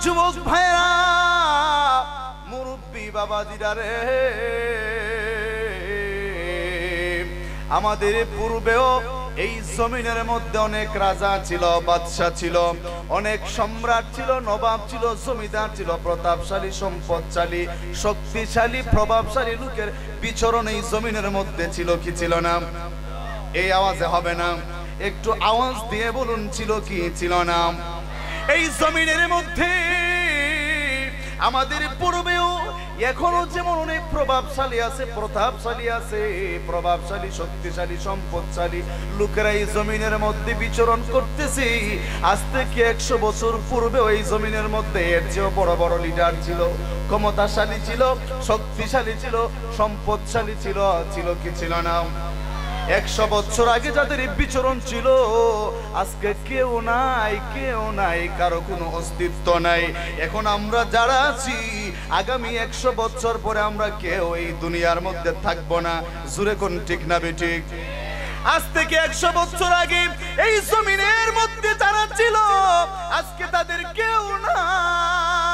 যুবক ভাইরা, মুরব্বী বাবাজিরা রে, আমাদের পূর্বেও এই জমিনের মধ্যে অনেক রাজা ছিল, বাদশা ছিল, অনেক সম্রাট ছিল, নবাব ছিল, জমিদার ছিল, প্রতাপশালী, সম্পদশালী, শক্তিশালী, প্রভাবশালী লোকের বিচরণ এই জমিনের মধ্যে ছিল কি ছিল না? এই আওয়াজে হবে না, একটু আওয়াজ দিয়ে বলুন, ছিল কি ছিল না? এই জমিনের মধ্যে আমাদের পূর্বেও এখনো যেমন অনেক প্রভাবশালী আছে, প্রতাপশালী আছে, প্রভাবশালী, শক্তিশালী, সম্পদশালী লোকেরা এই জমিনের মধ্যে বিচরণ করতেছে। আজ থেকে 100 বছর পূর্বে ওই জমিনের মধ্যে এর চেয়েও বড় বড় লিডার ছিল, ক্ষমতাশালী ছিল, শক্তিশালী ছিল, সম্পদশালী ছিল, ছিল কি ছিল না? 100 বছর আগে যাদের বিচরণ ছিল, আজকে কেউ নাই, কেউ নাই, কারো কোনো অস্তিত্ব নাই। এখন আমরা যারা আছি, আগামী 100 বছর পরে আমরা কেউ এই দুনিয়ার মধ্যে থাকবো না। জোরে কোন ঠিক না বেঠিক? আজ থেকে 100 বছর আগে এই জমিনের মধ্যে যারা ছিল, আজকে তাদের কেউ নাই।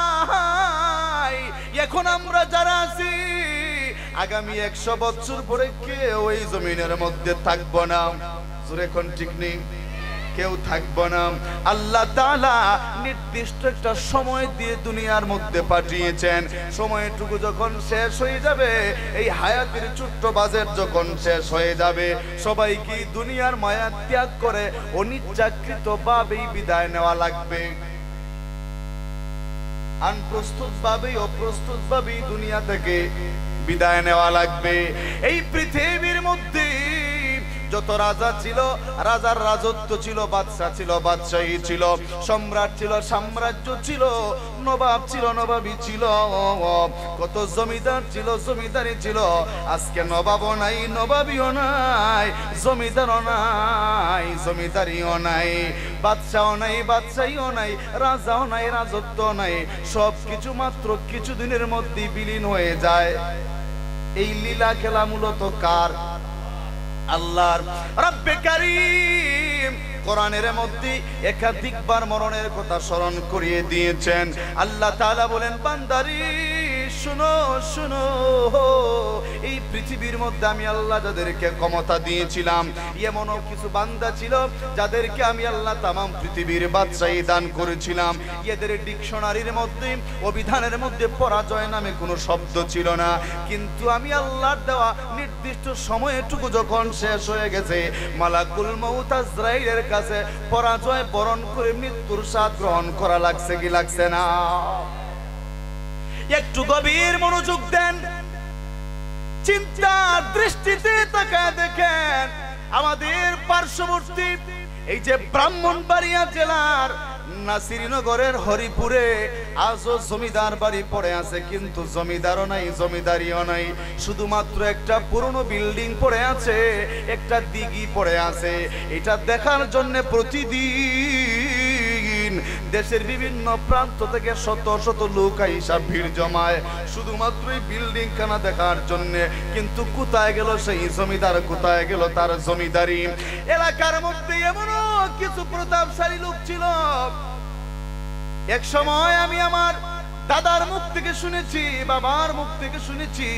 এখন আমরা যারা আছি, আগামী 100 বছর পরে কেউ এই জমিনের মধ্যে থাকবো না। জোরে কোন ঠিক নেই? কেউ থাকবো না। আল্লাহ তাআলা নির্দিষ্ট একটা সময় দিয়ে দুনিয়ার মধ্যে পাঠিয়েছেন। সময়টুকু যখন শেষ হয়ে যাবে, এই হায়াতের ছোট্ট বাজেট যখন শেষ হয়ে যাবে, সবাইকে দুনিয়ার মায়া ত্যাগ করে অনিচ্ছাকৃত ভাবেই বিদায় নেওয়া লাগবে। আনপ্রস্তুত ভাবেই, অপ্রস্তুত ভাবেই দুনিয়া থেকে বিদায় নেওয়া লাগবে। এই পৃথিবীর মধ্যে যত রাজা ছিল, রাজার রাজত্ব ছিল, বাদশা ছিল, বাদশাহী ছিল, সম্রাট ছিল, সাম্রাজ্য ছিল, নবাব ছিল, নবাবী ছিল, কত জমিদার ছিল, জমিদারি ছিল। আজকে নবাবও নাই, নবাবীও নাই, জমিদারও নাই, জমিদারিও নাই, বাদশাও নাই, বাদশাহীও নাই, রাজাও নাই, রাজত্ব নাই। সব কিছু মাত্র কিছুদিনের মধ্যে বিলীন হয়ে যায়। এই লীলা খেলা মূলত কার? আল্লাহর। রব্বে কারীম কোরআনের মধ্যে একাধিকবার মরণের কথা স্মরণ করিয়ে দিয়েছেন। আল্লাহ তাআলা বলেন, বান্দারি শুনো, শুনো, এই পৃথিবীর মধ্যে আমি আল্লাহ যাদেরকে ক্ষমতা দিয়েছিলাম, এমনও কিছু বান্দা ছিল যাদেরকে আমি আল্লাহ তামাম পৃথিবীর বাদশাহী দান করেছিলাম। এদের ডিকশনারির মধ্যে, অভিধানের মধ্যে পরাজয় নামে কোনো শব্দ ছিল না। কিন্তু আমি আল্লাহর দেওয়া নির্দিষ্ট সময়টুকু যখন শেষ হয়ে গেছে, মালাকুল মউত আজরাইলের কাছে পরাজয় বরণ করে মৃত্যুর স্বাদ গ্রহণ করা লাগছে কি লাগছে না? একটু গভীর মনোযোগ দেন, চিন্তার দৃষ্টিতে তাকায় দেখেন, আমাদের পার্শ্ববর্তী এই যে ব্রাহ্মণবাড়িয়া জেলার নাসিরনগরের হরিপুরে আজও জমিদার বাড়ি পড়ে আছে, কিন্তু জমিদারও নাই, জমিদারিও নাই। শুধুমাত্র একটা পুরনো বিল্ডিং পড়ে আছে, একটা দিঘি পড়ে আছে। এটা দেখার জন্য প্রতিদিন দেশের বিভিন্ন প্রান্ত থেকে শত শত লোক আইসা ভিড় জমায় শুধুমাত্র এই বিল্ডিং খানা দেখার জন্য। কিন্তু কোথায় গেল সেই জমিদার, কোথায় গেল তার জমিদারি? এলাকার মধ্যে এমনও কিছু প্রতাপশালী লোক ছিল। এক সময় আমি আমার দাদার মুখ থেকে শুনেছি, বাবার মুখ থেকে শুনেছি,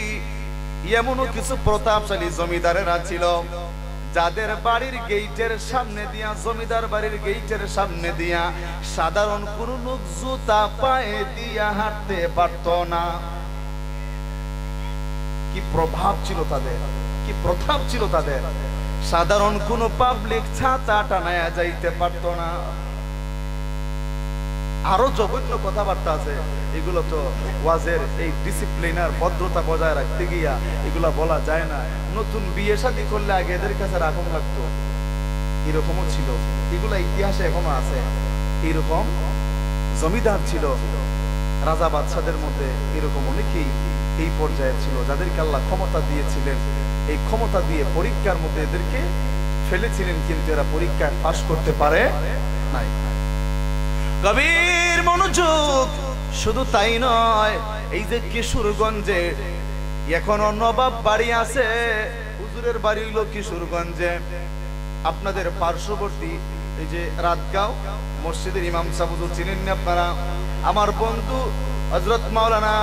এমনও কিছু প্রতাপশালী জমিদারেরা ছিল যাদের বাড়ির গেইটের সামনে দিয়া, জমিদার বাড়ির গেইটের সামনে দিয়া সাধারণ কোন লোক জুতা পায়ে দিয়া হাঁটতে পারত না। কি প্রভাব ছিল তাদের, কি প্রতাপ ছিল তাদের! সাধারণ কোন পাবলিক ছাতা টানায়া যাইতে পারত না। আরো জঘন্য কথাবার্তা আছে, এগুলো তো ওয়াজের এই ডিসিপ্লিনার ভদ্রতা বজায় রাখতে গিয়া এগুলা বলা যায় না। নতুন বিয়ে শাদী করলে আগে এদের কাছে রাখুন লাগতো, এরকমও ছিল। এগুলা ইতিহাসে এখনো আছে। এরকম জমিদার ছিল, রাজা বাদশাদের মধ্যে এরকম অনেকেই এই পর্যায়ে ছিল যাদেরকে আল্লাহ ক্ষমতা দিয়েছিলেন। এই ক্ষমতা দিয়ে পরীক্ষার মধ্যে এদেরকে ফেলেছিলেন, কিন্তু এরা পরীক্ষায় পাশ করতে পারে নাই। গভীর মনোযোগ। শুধু তাই নয়, এই যে কিশোরগঞ্জে এখনো নবাব বাড়ি আছে, হুজুরের বাড়ি হলো কিশোরগঞ্জে। আপনাদের পার্শ্ববর্তী এই যে রাতগাঁও মসজিদের ইমাম সাহেব হুজুর চিনেন না আপনারা? আমার বন্ধু হযরত মাওলানা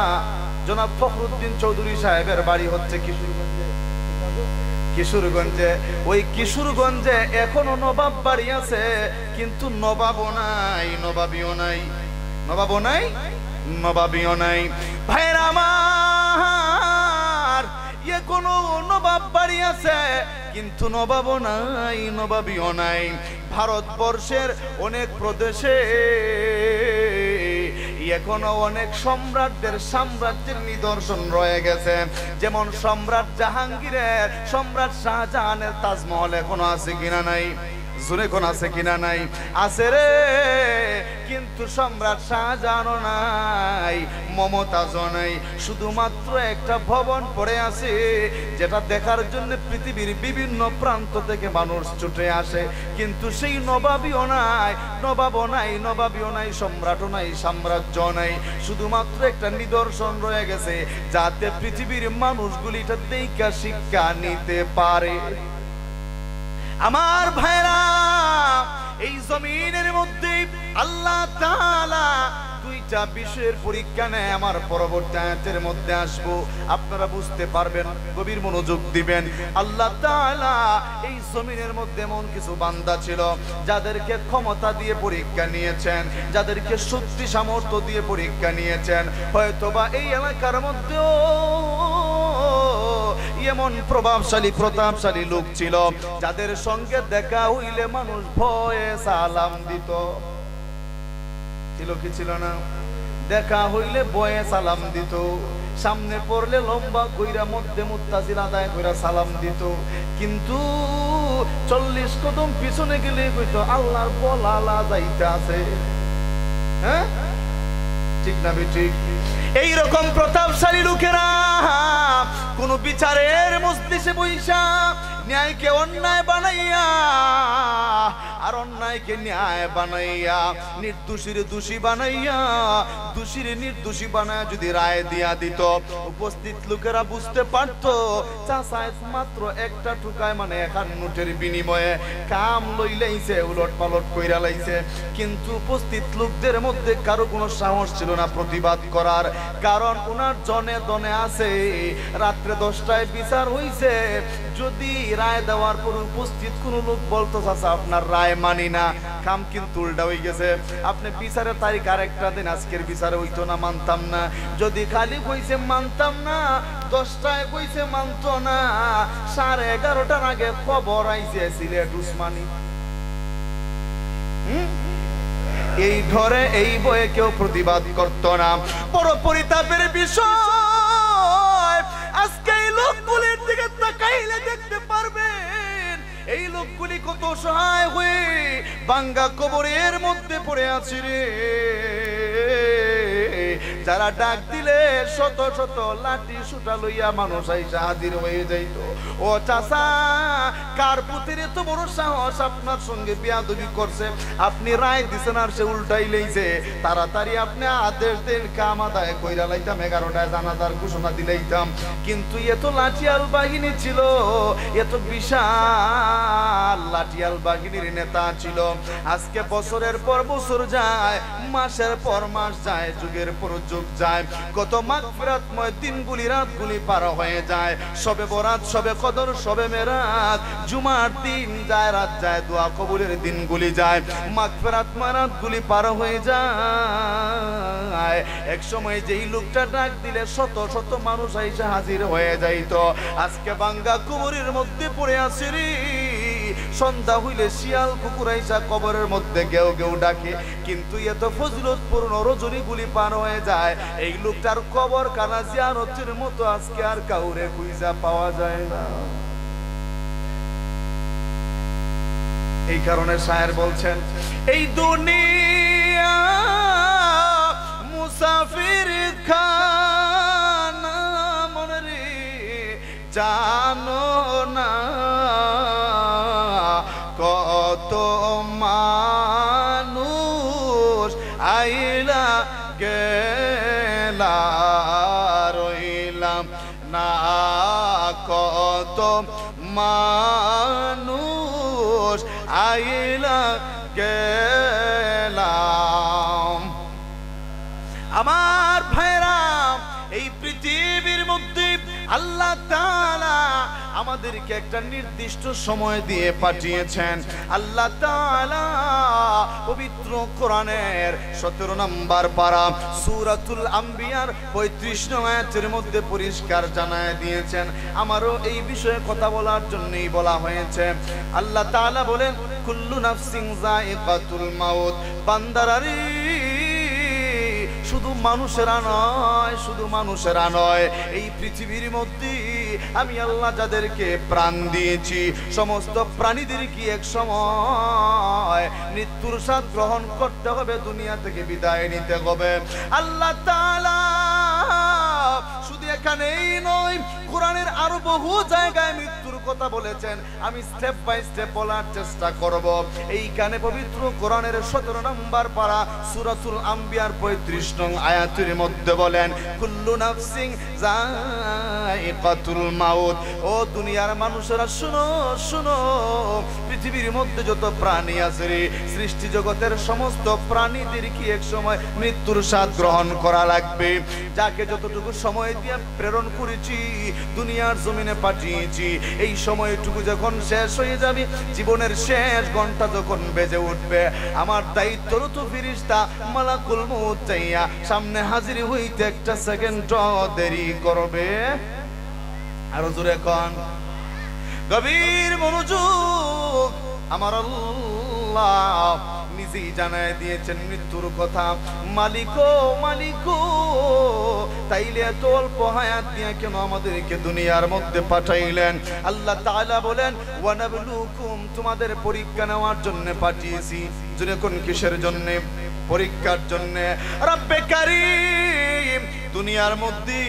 জনাব ফখরুদ্দিন চৌধুরী সাহেবের বাড়ি হচ্ছে কিশোরগঞ্জে। ওই কিশোরগঞ্জে এখনো নবাব বাড়ি আছে, কিন্তু নবাবও নাই, নবাবিও নাই, নবাবও নাই, নবাবিও নাই। ভাইরা আমার, এখনো নবাব বাড়ি আছে, কিন্তু নবাবও নাই, নবাবিও নাই। ভারতবর্ষের অনেক প্রদেশে এখনো অনেক সম্রাটদের সাম্রাজ্যের নিদর্শন রয়ে গেছে। যেমন সম্রাট জাহাঙ্গীরের, সম্রাট শাহজাহানের তাজমহল এখনো আছে কিনা নাই? জোরে কোন আছে কিনা নাই? আছে রে, কিন্তু সম্রাট শাহজাহানও নাই, মমতাজও নাই। শুধুমাত্র একটা ভবন পড়ে আছে, যেটা দেখার জন্য পৃথিবীর বিভিন্ন প্রান্ত থেকে মানুষ ছুটে আসে, কিন্তু সেই নবাবিও নাই, নবাবও নাই, নবাবিও নাই, সম্রাটও নাই, সাম্রাজ্য নাই। শুধুমাত্র একটা নিদর্শন রয়ে গেছে, যাতে পৃথিবীর মানুষগুলি এটা দেখা শিক্ষা নিতে পারে। আমার ভাইরা, এই জমিনের মধ্যে আল্লাহ তাআলা দুইটা বিষয়ের পরীক্ষা নেয়। আমার পরবর্তী আয়াতের মধ্যে আসবো, আপনারা বুঝতে পারবেন, গভীর মনোযোগ দিবেন। আল্লাহ তাআলা এই জমিনের মধ্যে এমন কিছু বান্দা ছিল যাদেরকে ক্ষমতা দিয়ে পরীক্ষা নিয়েছেন, যাদেরকে শক্তি সামর্থ্য দিয়ে পরীক্ষা নিয়েছেন। হয়তোবা এই এলাকার মধ্যেও এমন প্রভাবশালী প্রতাপশালী লোক ছিল যাদের সঙ্গে দেখা হইলে মানুষ ভয়ে সালাম দিত। ছিল কি ছিল না? দেখা হইলে ভয়ে সালাম দিত, সামনে পড়লে লম্বা কইরা মধ্যে মুত্তাজিল আদায় কইরা সালাম দিত। কিন্তু 40 কদম পিছনে গেলে কইতো আল্লাহর বলালা যাইতে আছে। হ্যাঁ, ঠিক না ঠিক? এইরকম প্রতাপশালী লোকেরা কোন বিচারের মজলিসে বইসা ন্যায়কে অন্যায় বানাইয়া আর অন্যায়কে ন্যায় বানাইয়া, নির্দোষীর দোষী বানাইয়া, দোষীর নির্দোষী বানায় যদি রায় দিয়া দিত, উপস্থিত লোকেরা বুঝতে পারতো চাচায় মাত্র একটা ঠুকায়, মানে 1 নোটের বিনিময়ে কাম লইলাইছে, উলট পালট কইরা লাইছে। কিন্তু উপস্থিত লোকদের মধ্যে কারো কোনো সাহস ছিল না প্রতিবাদ করার, কারণ ওনার জনে দনে আছে। রাত্রে 10টায় বিচার হইছে, যদি রায় দেওয়ার পর উপস্থিত কোন লোক বলতো চাচা আপনার রায় মানি না, কাম কিন্তু উল্টা হয়ে গেছে, আপনি বিচারের তারিখ আরেকটা দিন, আজকের বিচারে হইতো না, মানতাম না। যদি খালি কইছে মানতাম না, 10টায় কইছে মানতো না, 11:30টার আগে খবর আইছে সিলেট উসমানী। এই ধরে এই বয়ে কেউ প্রতিবাদ করতো না। বড় পরিতাপের বিষয়, আজকে এই লোকগুলির দিকে তাকাইলে দেখতে পারবেন এই লোকগুলি কত সহায় হয়ে ভাঙ্গা কবরের মধ্যে পড়ে আছে রে। যারা ডাক দিলে শত শত লাঠি সুটা লইয়া মানুষ আইসা হাজির হয়ে যাইত। ও চাচা, কার পুতের এত বড় সাহস আপনার সঙ্গে বেয়াদবি করছে, আপনি রায় দিছেন আর সে উল্টাই লইছে, তাড়াতাড়ি আপনি আদেশ দেন, কাম আদায় কইরা লাইতাম, 11টায় জানাজার ঘোষণা দিলাইতাম। কিন্তু এত লাঠিয়াল বাহিনী ছিল, এত বিশাল লাঠিয়াল বাহিনীর নেতা ছিল। আজকে বছরের পর বছর যায়, মাসের পর মাস যায়, যুগের পর যুগ যায়, কত মাগফিরাতময় দিনগুলি রাতগুলি পার হয়ে যায়। সবে বরাত, সবে কদর, সবে মেরাত, জুমার দিন যায়, রাত যায়, দোয়া কবুলের দিনগুলি যায়, মাগফিরাতময় রাতগুলি পার হয়ে যায়। এক সময় যেই লোকটা ডাক দিলে শত শত মানুষ আইসা হাজির হয়ে যাইত, আজকে ভাঙ্গা কবরের মধ্যে পড়ে আছে রে। সন্ধ্যা হইলে শিয়াল কুকুর আইসা কবরের মধ্যে গেউ গেউ ডাকে, কিন্তু এত ফজিলতপূর্ণ রজনীগুলি পার হয়ে যায়, এই লোকটার কবর কানা জিয়ারতের মতো আজকে আর কাউরে খুঁজা পাওয়া যায় না। এই কারণে শায়ের বলছেন, এই দুনিয়া মুসাফির খানা মনে রে জানো না, কত মানুষ আইলা গেলা রইলাম না, কত মানুষ আইলা গেলাম। আমার ভাইরা, এই পৃথিবীর মধ্যে আল্লাহ তাআলা আমাদেরকে একটা নির্দিষ্ট সময় দিয়ে পাঠিয়েছেন। আল্লাহ তাআলা পবিত্র কোরআনের 17 নম্বর পারা সূরাতুল আম্বিয়ার 35 নং আয়াতের মধ্যে পরিষ্কার জানায় দিয়েছেন। আমারও এই বিষয়ে কথা বলার জন্যই বলা হয়েছে। আল্লাহ তাআলা বলেন, কুল্লু নাফসিন যায়িকাতুল মাউত। বান্দারারে, শুধু মানুষেরা নয়, শুধু মানুষেরা নয়, এই পৃথিবীর মধ্যে আমি আল্লাহ যাদেরকে প্রাণ দিয়েছি, সমস্ত প্রাণীদেরকে এক সময় মৃত্যুর স্বাদ গ্রহণ করতে হবে, দুনিয়া থেকে বিদায় নিতে হবে। আল্লাহ তাআলা শুধু এখানেই নয়, কোরআনের আরো বহু জায়গায় মৃত্যুর কথা বলেছেন। আমি স্টেপ বাই স্টেপ বলার চেষ্টা করব। এইখানে পবিত্র কোরআনের 17 নম্বর পারা সূরাতুল আম্বিয়ার 35 নং আয়াতের মধ্যে বলেন, কুল্লু নাফসিন যায়িকাতুল মাউত। ও দুনিয়ার মানুষেরা শুনো, শুনো, পৃথিবীর মধ্যে যত প্রাণী আছে রে, সৃষ্টি জগতের সমস্ত প্রাণীদেরকে এক সময় মৃত্যুর স্বাদ গ্রহণ করা লাগবে। যাকে যতটুকু সময় দিয়ে প্রেরণ করেছি, দুনিয়ার জমিনে পাঠিয়েছি, এই সময়টুকু যখন শেষ হয়ে যাবে, জীবনের শেষ ঘন্টা যখন বেজে উঠবে, আমার দায়িত্বরত ফেরেশতা মালাকুল মউত চাইয়া সামনে হাজির হইতে একটা সেকেন্ড দেরি করবে। আরো জোরে কোন, গভীর মনোযোগ। আমার আল্লাহ নিজেই জানায় দিয়েছেন মৃত্যুর কথা। মালিকো, মালিকো, তাইলে এত অল্প হায়াত দিয়ে কেন আমাদেরকে দুনিয়ার মধ্যে পাঠাইলেন? আল্লাহ তাআলা বলেন, ওয়ানাবলুকুম, তোমাদের পরীক্ষা নেওয়ার জন্য পাঠিয়েছি। যখন কিসের জন্য? পরীক্ষার জন্য। রব্বে কারীম, দুনিয়ার মধ্যে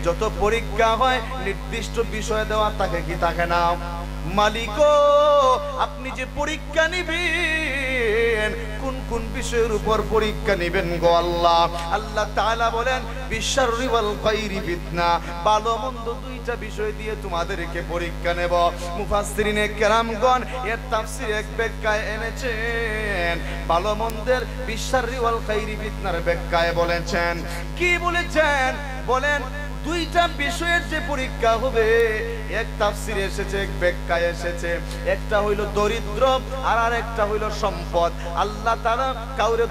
যত পরীক্ষা হয় নির্দিষ্ট বিষয় দেওয়া থাকে কি থাকে না? মালিকো, আপনি যে পরীক্ষা নিবেন, কোন কোন বিষয়ের উপর পরীক্ষা নিবেন গো আল্লাহ? আল্লাহ তাআলা বলেন, বিশাররি ওয়াল খাইরি ফিতনা, ভালো মন্দ দুইটা বিষয় দিয়ে তোমাদেরকে পরীক্ষা নেব। মুফাসসিরিনে কেরামগণ এর তাফসীর এক ব্যাখ্যায় এনেছেন, ভালো মন্দের বিশাররি ওয়াল খাইরি ফিতনার ব্যাখ্যায় বলেছেন, কি বলেছেন? বলেন, দুইটা বিষয়ের যে পরীক্ষা হবে, এক তাফসিরে এসেছে, এক ব্যাখ্যায় এসেছে, একটা হইল দরিদ্র আর আরেকটা হইল সম্পদ। আল্লাহ তাআলা কাউরে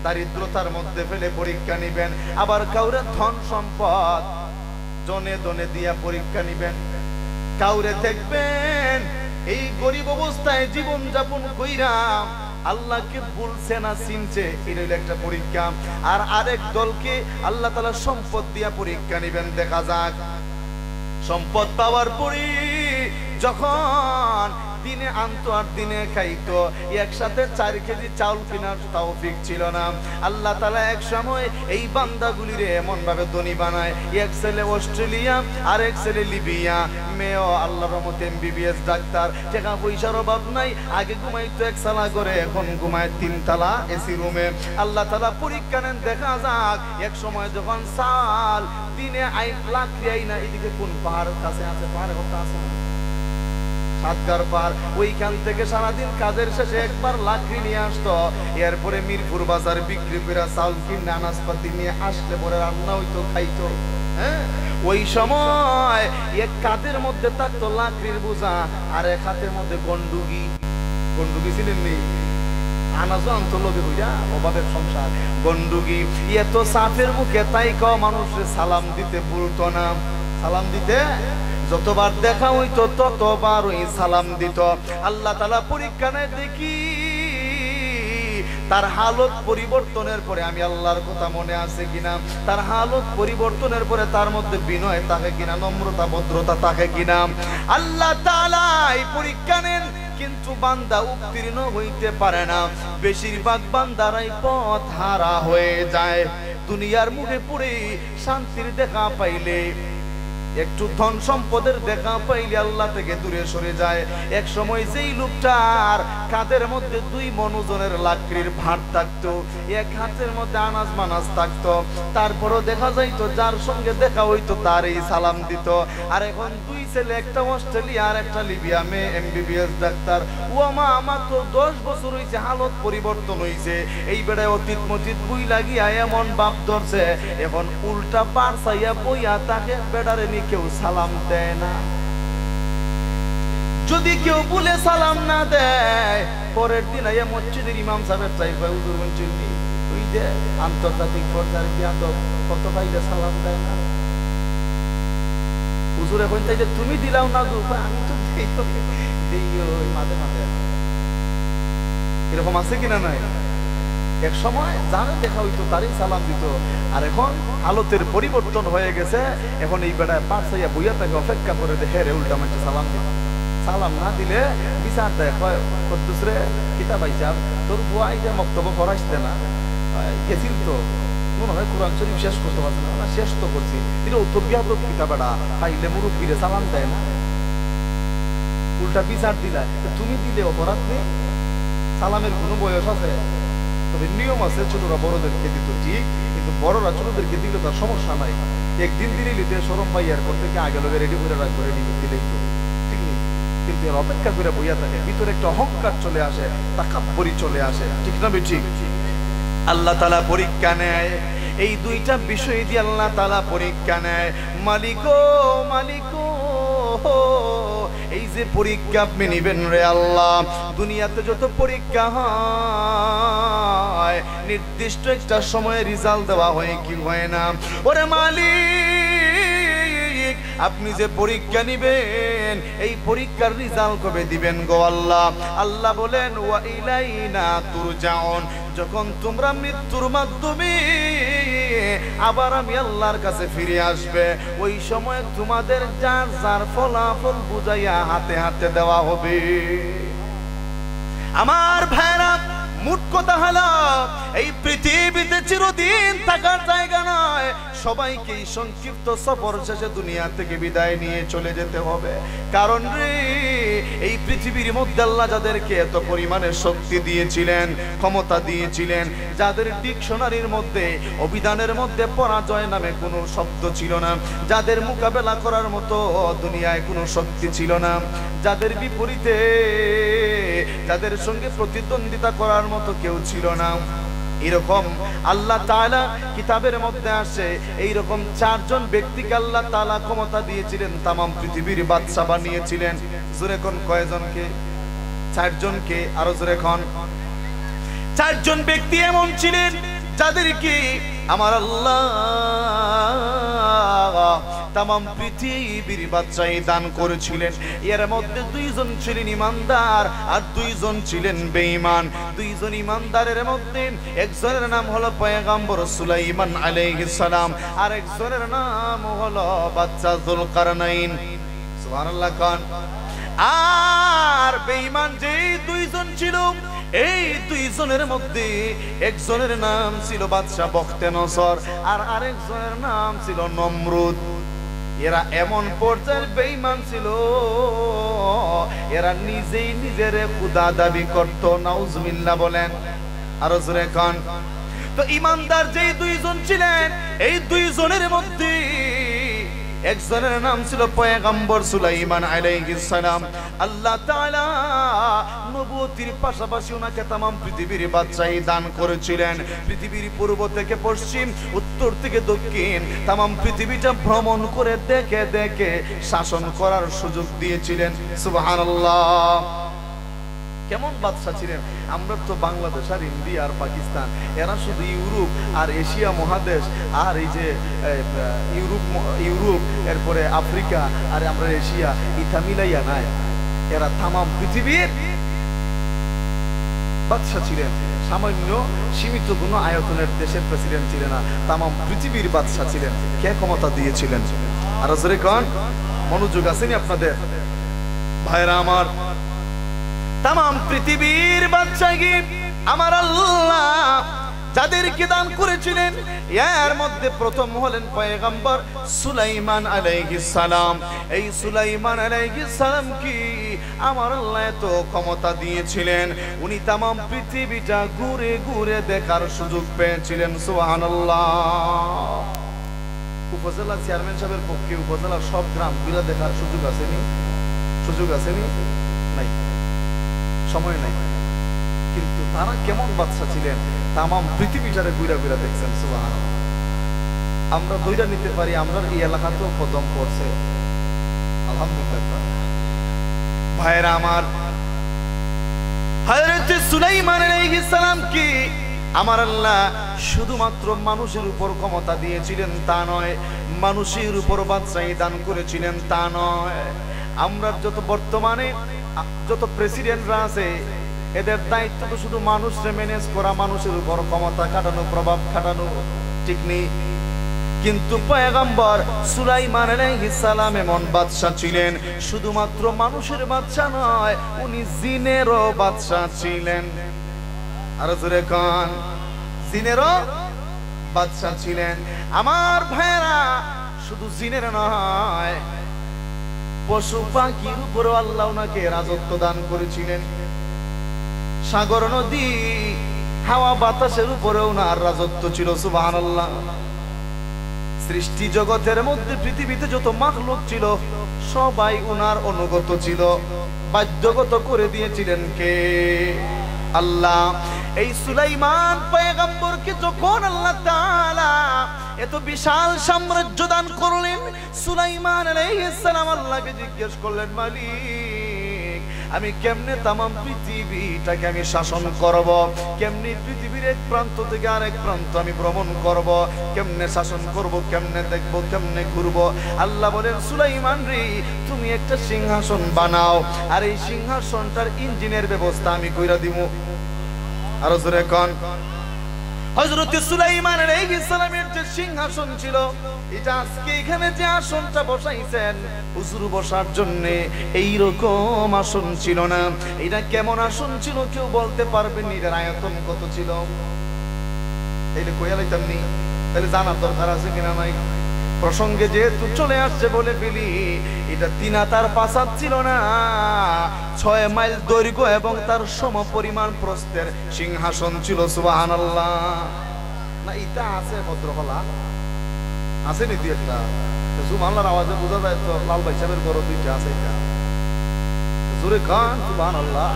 দারিদ্রতার মধ্যে ফেলে পরীক্ষা নিবেন, আবার কাউরে ধন সম্পদ জনে দনে দিয়া পরীক্ষা নিবেন। কাউরে দেখবেন এই গরিব অবস্থায় জীবন যাপন কইরা আল্লাহকে বলছে না চিনছে, এটা হলো একটা পরীক্ষা। আর আরেক দলকে আল্লাহ তাআলা সম্পদ দিয়া পরীক্ষা নিবেন। দেখা যাক, সম্পদ পাওয়ার পরে যখন দিনে আনতো আর দিনে খাইতো, একসাথে 4 কেজি চাউল কেনার তৌফিক ছিল না। আল্লাহ তাআলা এক সময় এই বান্দাগুলিরে এমন ভাবে ধনী বানায়, এক ছেলে অস্ট্রেলিয়া আর এক ছেলে লিবিয়া, মেয়েও আল্লাহর রহমতে এমবিবিএস ডাক্তার, টাকা পয়সার অভাব নাই। আগে ঘুমাইতো একতলা করে, এখন ঘুমায় 3 তলা এসি রুমে। আল্লাহ তাআলা পরীক্ষা নেন, দেখা যাক এক সময় যখন সাল দিনে লাকড়ি আইনা, এদিকে কোন পাহাড়ের কাছে আছে, পাহাড়ের কথা আছে সাতগার পাহাড়, ওইখান থেকে সারাদিন কাজের শেষে একবার লাকড়ি নিয়ে আসতো, এরপরে মিরপুর বাজার বিক্রি করে চাউল কিনে আনাজপাতি নিয়ে আসলে পরে রান্না হইতো, খাইতো। হ্যাঁ, ওই সময় এক কাঁধের মধ্যে থাকতো লাকড়ির বোঝা, আর এক হাতের মধ্যে গন্ডুগি। গন্ডুগি ছিলেন নেই, আনাজও আনতো লোভে হইয়া, অভাবের সংসার। গন্ডুগি এত সাফের মুখে তাই কও মানুষের সালাম দিতে ভুলতো না। সালাম দিতে যতবার দেখা হইতো ততবার ওই সালাম দিত। আল্লাহ তাআলা পরীক্ষা নেয়, দেখি তার হালত পরিবর্তনের পরে আমি আল্লাহর কথা মনে আছে কিনা, তার হালত পরিবর্তনের পরে তার মধ্যে বিনয় থাকে কিনা, নম্রতা ভদ্রতা থাকে কিনা। আল্লাহ তাআলা এই পরীক্ষা নেন, কিন্তু বান্দা উত্তীর্ণ হইতে পারে না। বেশিরভাগ বান্দারাই পথ হারা হয়ে যায়। দুনিয়ার মুখে পড়ে শান্তির দেখা পাইলে একটু ধন সম্পদের দেখা পাইলে আল্লাহ থেকে দূরে সরে যায়। এক সময় যেই লোকটার কাঁধের মধ্যে 2 মণ ওজনের লাকড়ির ভার থাকতো, এক হাতের মধ্যে আনাজ মানাজ থাকতো, তারপরও দেখা যাইতো যার সঙ্গে দেখা হইতো তার এই সালাম দিত। আর এখন 2 ছেলে, একটা অস্ট্রেলিয়া আর একটা লিবিয়া, মেয়ে MBBS ডাক্তার। ও মা, আমার তো 10 বছর হইছে, হালত পরিবর্তন হইছে। এই বেড়ায় অতীত মতীত বই লাগিয়া এমন বাপ ধরছে, এখন উল্টা পার চাইয়া বইয়া তাকে বেড়ারে নি কেউ সালাম দেয় না। যদি কেউ বলে সালাম না দেয়, পরের দিন আইয়া মসজিদের ইমাম সাহেব চাইবা হুজুর বলছেননি ওই যে আন্তর্জাতিক পর্যায়ের বিয়াদব কত পাইলে সালাম দেয় না। হুজুর এখন চাইলে তুমি দিলাও না গো, আমি তো দেই ওই মাঝে মাঝে। এরকম আছে কিনা নাই? এক সময় যারা দেখা হইতো তারই সালাম দিত, আর এখন হালতের পরিবর্তন হয়ে গেছে। এখন এই বেড়ায় পাঁচ চাইয়া বইয়া তাকে অপেক্ষা করে দেখে রে উল্টা মানুষ সালাম দিত। সালাম না দিলে বিচার দেয়, কদ্দুসরে কিতাব আইসাব তোর বুয়া এই যে বক্তব্য পড়াইতে না গেছিল তো মনে হয় কোরআন শরীফ শেষ করতে পারছে না, শেষ তো করছি কিন্তু ও তো বিয়াদব কিতাবেরা পাইলে মুরব্বীরে সালাম দেয় না, উল্টা বিচার দিলা। তুমি দিলে অপরাধ নেই, সালামের কোনো বয়স আছে? তবে নিয়ম আছে, ছোটরা বড়দেরকে দিত ঠিক, কিন্তু বড়রা ছোটদেরকে দিলে তার সমস্যা নাই। একদিন দিলে লিতে সরম ভাই এরপর থেকে আগে লগে রেডি করে রাখবো, রেডি দিলেই তো ঠিক নেই। কিন্তু এর অপেক্ষা করে বইয়া থাকে, ভিতরে একটা অহংকার চলে আসে, তাকাব্বুরি চলে আসে, ঠিক না ঠিক? আল্লাহ তাআলা পরীক্ষা নেয়, এই 2টা বিষয় দিয়ে আল্লাহ তাআলা পরীক্ষা নেয়। মালিকো মালিকো, এই যে পরীক্ষা আপনি নিবেন রে আল্লাহ, দুনিয়াতে যত পরীক্ষা হয় নির্দিষ্ট একটা সময়ে রেজাল্ট দেওয়া হয় কি হয় না? ওরে মালিক, আপনি যে পরীক্ষা নিবেন এই পরীক্ষার রেজাল্ট কবে দিবেন গো আল্লাহ? আল্লাহ বলেন ওয়া ইলাইনা তুরজাউন, যখন তোমরা মৃত্যুর মাধ্যমে আবার আমি আল্লাহর কাছে ফিরে আসবে, ওই সময় তোমাদের যার যার ফলাফল বুঝাইয়া হাতে হাতে দেওয়া হবে। আমার ভাইরা, মোট কথা হলো এই পৃথিবীতে চিরদিন থাকার জায়গা নয়, সবাইকে এই সংক্ষিপ্ত সফর শেষে দুনিয়া থেকে বিদায় নিয়ে চলে যেতে হবে। কারণ রে, এই পৃথিবীর মধ্যে আল্লাহ যাদেরকে এত পরিমাণে শক্তি দিয়েছিলেন, ক্ষমতা দিয়েছিলেন, যাদের ডিকশনারির মধ্যে, অভিধানের মধ্যে পরাজয় নামে কোনো শব্দ ছিল না, যাদের মোকাবেলা করার মতো দুনিয়ায় কোনো শক্তি ছিল না, যাদের বিপরীতে, যাদের সঙ্গে প্রতিদ্বন্দ্বিতা করার মতো কেউ ছিল না, এরকম আল্লাহ তাআলা কিতাবের মধ্যে আসে এইরকম 4 জন ব্যক্তিকে আল্লাহ তাআলা ক্ষমতা দিয়েছিলেন, তামাম পৃথিবীর বাদশা বানিয়েছিলেন। জোরে কোন কয়জনকে? 4 জনকে। আরো জোরে কোন? 4 জন ব্যক্তি এমন ছিলেন যাদেরকে আমার আল্লাহ তামাম পৃথিবীর বাদশাহী দান করেছিলেন। এর মধ্যে 2 জন ছিলেন ইমানদার আর 2 জন ছিলেন বেঈমান। 2 জন ইমানদারের মধ্যে একজনের নাম হলো পয়গম্বর সুলাইমান আলাইহিস সালাম, আর একজনের নাম হলো বাদশা যুলকারনাইন। সুবহানাল্লাহ খান। আর বেঈমান যেই 2 জন ছিল, এই 2 জনের মধ্যে একজনের নাম ছিল বাদশা বখতেনসর আর আরেকজনের নাম ছিল নমরুদ। এরা এমন পর্যায়ের বেঈমান ছিল, এরা নিজেই নিজের খোদা দাবি করত। নাউজুবিল্লাহ বলেন, আরো জোরে কান। তো ইমানদার যেই 2 জন ছিলেন, এই 2 জনের মধ্যে একজনের নাম ছিল পয়গম্বর সুলাইমান আলাইহিস সালাম। আল্লাহ তাআলা নবুয়তির পাশাপাশি ওনাকে তামাম পৃথিবীর বাদশাহী দান করেছিলেন। পৃথিবীর পূর্ব থেকে পশ্চিম, উত্তর থেকে দক্ষিণ তামাম পৃথিবীটা ভ্রমণ করে দেখে দেখে শাসন করার সুযোগ দিয়েছিলেন। সুবহানাল্লাহ। কেমন বাদশা ছিলেন? আমরা তো বাংলাদেশ আর ইন্ডিয়া আর পাকিস্তান, এরা শুধু ইউরোপ আর এশিয়া মহাদেশ আর এই যে ইউরোপ এরপরে আফ্রিকা আর আমরা এশিয়া, ইথা মিলাইয়া নাই, এরা তামাম পৃথিবীর বাদশা ছিলেন। সামান্য সীমিত কোনো আয়তনের দেশের প্রেসিডেন্ট ছিলেন না, তামাম পৃথিবীর বাদশা ছিলেন। কে ক্ষমতা দিয়েছিলেন? আর জোরে কোন? মনোযোগ আসেনি আপনাদের ভাইরা আমার? তামাম পৃথিবীর বাদশাহী আমার আল্লাহ যাদেরকে দান করেছিলেন এর মধ্যে প্রথম হলেন পয়গম্বর সুলাইমান আলাইহিস সালাম। এই সুলাইমান আলাইহিস সালাম কি আমার আল্লাহ এত ক্ষমতা দিয়েছিলেন, উনি তাম পৃথিবীটা ঘুরে ঘুরে দেখার সুযোগ পেয়েছিলেন। সুবহানাল্লাহ। উপজেলা চেয়ারম্যান সাহেবের পক্ষে উপজেলার সব গ্রাম ঘুরে দেখার সুযোগ আসেনি? সুযোগ আসেনি? নাই, সময় নাই। কিন্তু তারা কেমন বাদশা ছিলেন, তামাম পৃথিবীটারে ঘুরে ঘুরে দেখছেন। সুবহানাল্লাহ। আমরা দুইটা নিতে পারি, আমরা এই এলাকাতেও কদম পড়ছে, আলহামদুলিল্লাহ। ভাইরা আমার, হযরত সুলাইমান আলাইহিস সালাম কি আমার আল্লাহ শুধুমাত্র মানুষের উপর ক্ষমতা দিয়েছিলেন তা নয়, মানুষের উপর বাদশাহী দান করেছিলেন তা নয়। আমরা যত বর্তমানে যত প্রেসিডেন্টরা আছে এদের দায়িত্ব তো শুধু মানুষকে ম্যানেজ করা, মানুষের উপর ক্ষমতা খাটানো, প্রভাব খাটানো, ঠিক নেই। কিন্তু পয়গম্বর সুলাইমান আলাইহিস সালাম এমন বাদশা ছিলেন, শুধুমাত্র মানুষের বাদশা নয়, উনি জিনেরও বাদশা ছিলেন। আর জোরে কোন, জিনেরও বাদশা ছিলেন। আমার ভাইরা, শুধু জিনের নয়, পশু পাখির উপরও আল্লাহ ওনাকে রাজত্ব দান করেছিলেন। সাগর নদী হাওয়া বাতাসের উপরেও ওনার রাজত্ব ছিল। সুবহানাল্লাহ। সৃষ্টি জগতের মধ্যে পৃথিবীতে যত মাখলুক ছিল সবাই ওনার অনুগত ছিল, বাধ্যগত করে দিয়েছিলেন কে? আল্লাহ। এই সুলাইমান পয়গম্বরকে যখন আল্লাহ তাআলা এত বিশাল সাম্রাজ্য দান করলেন, সুলাইমান আলাইহিস সালাম আল্লাহকে জিজ্ঞেস করলেন, মালিক আমি কেমনে তামাম পৃথিবীটাকে আমি শাসন করব, কেমনে পৃথিবীর এক প্রান্ত থেকে আরেক প্রান্ত আমি ভ্রমণ করব, কেমনে শাসন করব, কেমনে দেখব, কেমনে ঘুরব? আল্লাহ বলেন, সুলাইমান রে তুমি একটা সিংহাসন বানাও, আর এই সিংহাসনটার ইঞ্জিনের ব্যবস্থা আমি কইরা দিব। আর জোরে কোন, হযরত সুলাইমান আলাইহিস সালামের যে সিংহাসন ছিল, এটা আজকে এখানে যে আসনটা বসাইছেন হুজুর বসার জন্য, এইরকম আসন ছিল না। এটা কেমন আসন ছিল কেউ বলতে পারবেন? এর আয়তন কত ছিল? এইটা কইয়া লাইতাম নি, তাহলে জানার দরকার আছে কিনা নাই? প্রসঙ্গে যেহেতু চলে আসছে বলে ফেলি, এটা 3 হাত 5 হাত ছিল না, 6 মাইল দৈর্ঘ্য এবং তার সমপরিমাণ প্রস্থের সিংহাসন ছিল। সুবহানাল্লাহ। না এটা আছে ভদ্রকলা আছে নি? একটা সুবহানাল্লাহর আওয়াজে বোঝা যায় তো লাল ভাই সাহেবের বড় দুইটা আছে। এটা জোরে গান সুবহানাল্লাহ।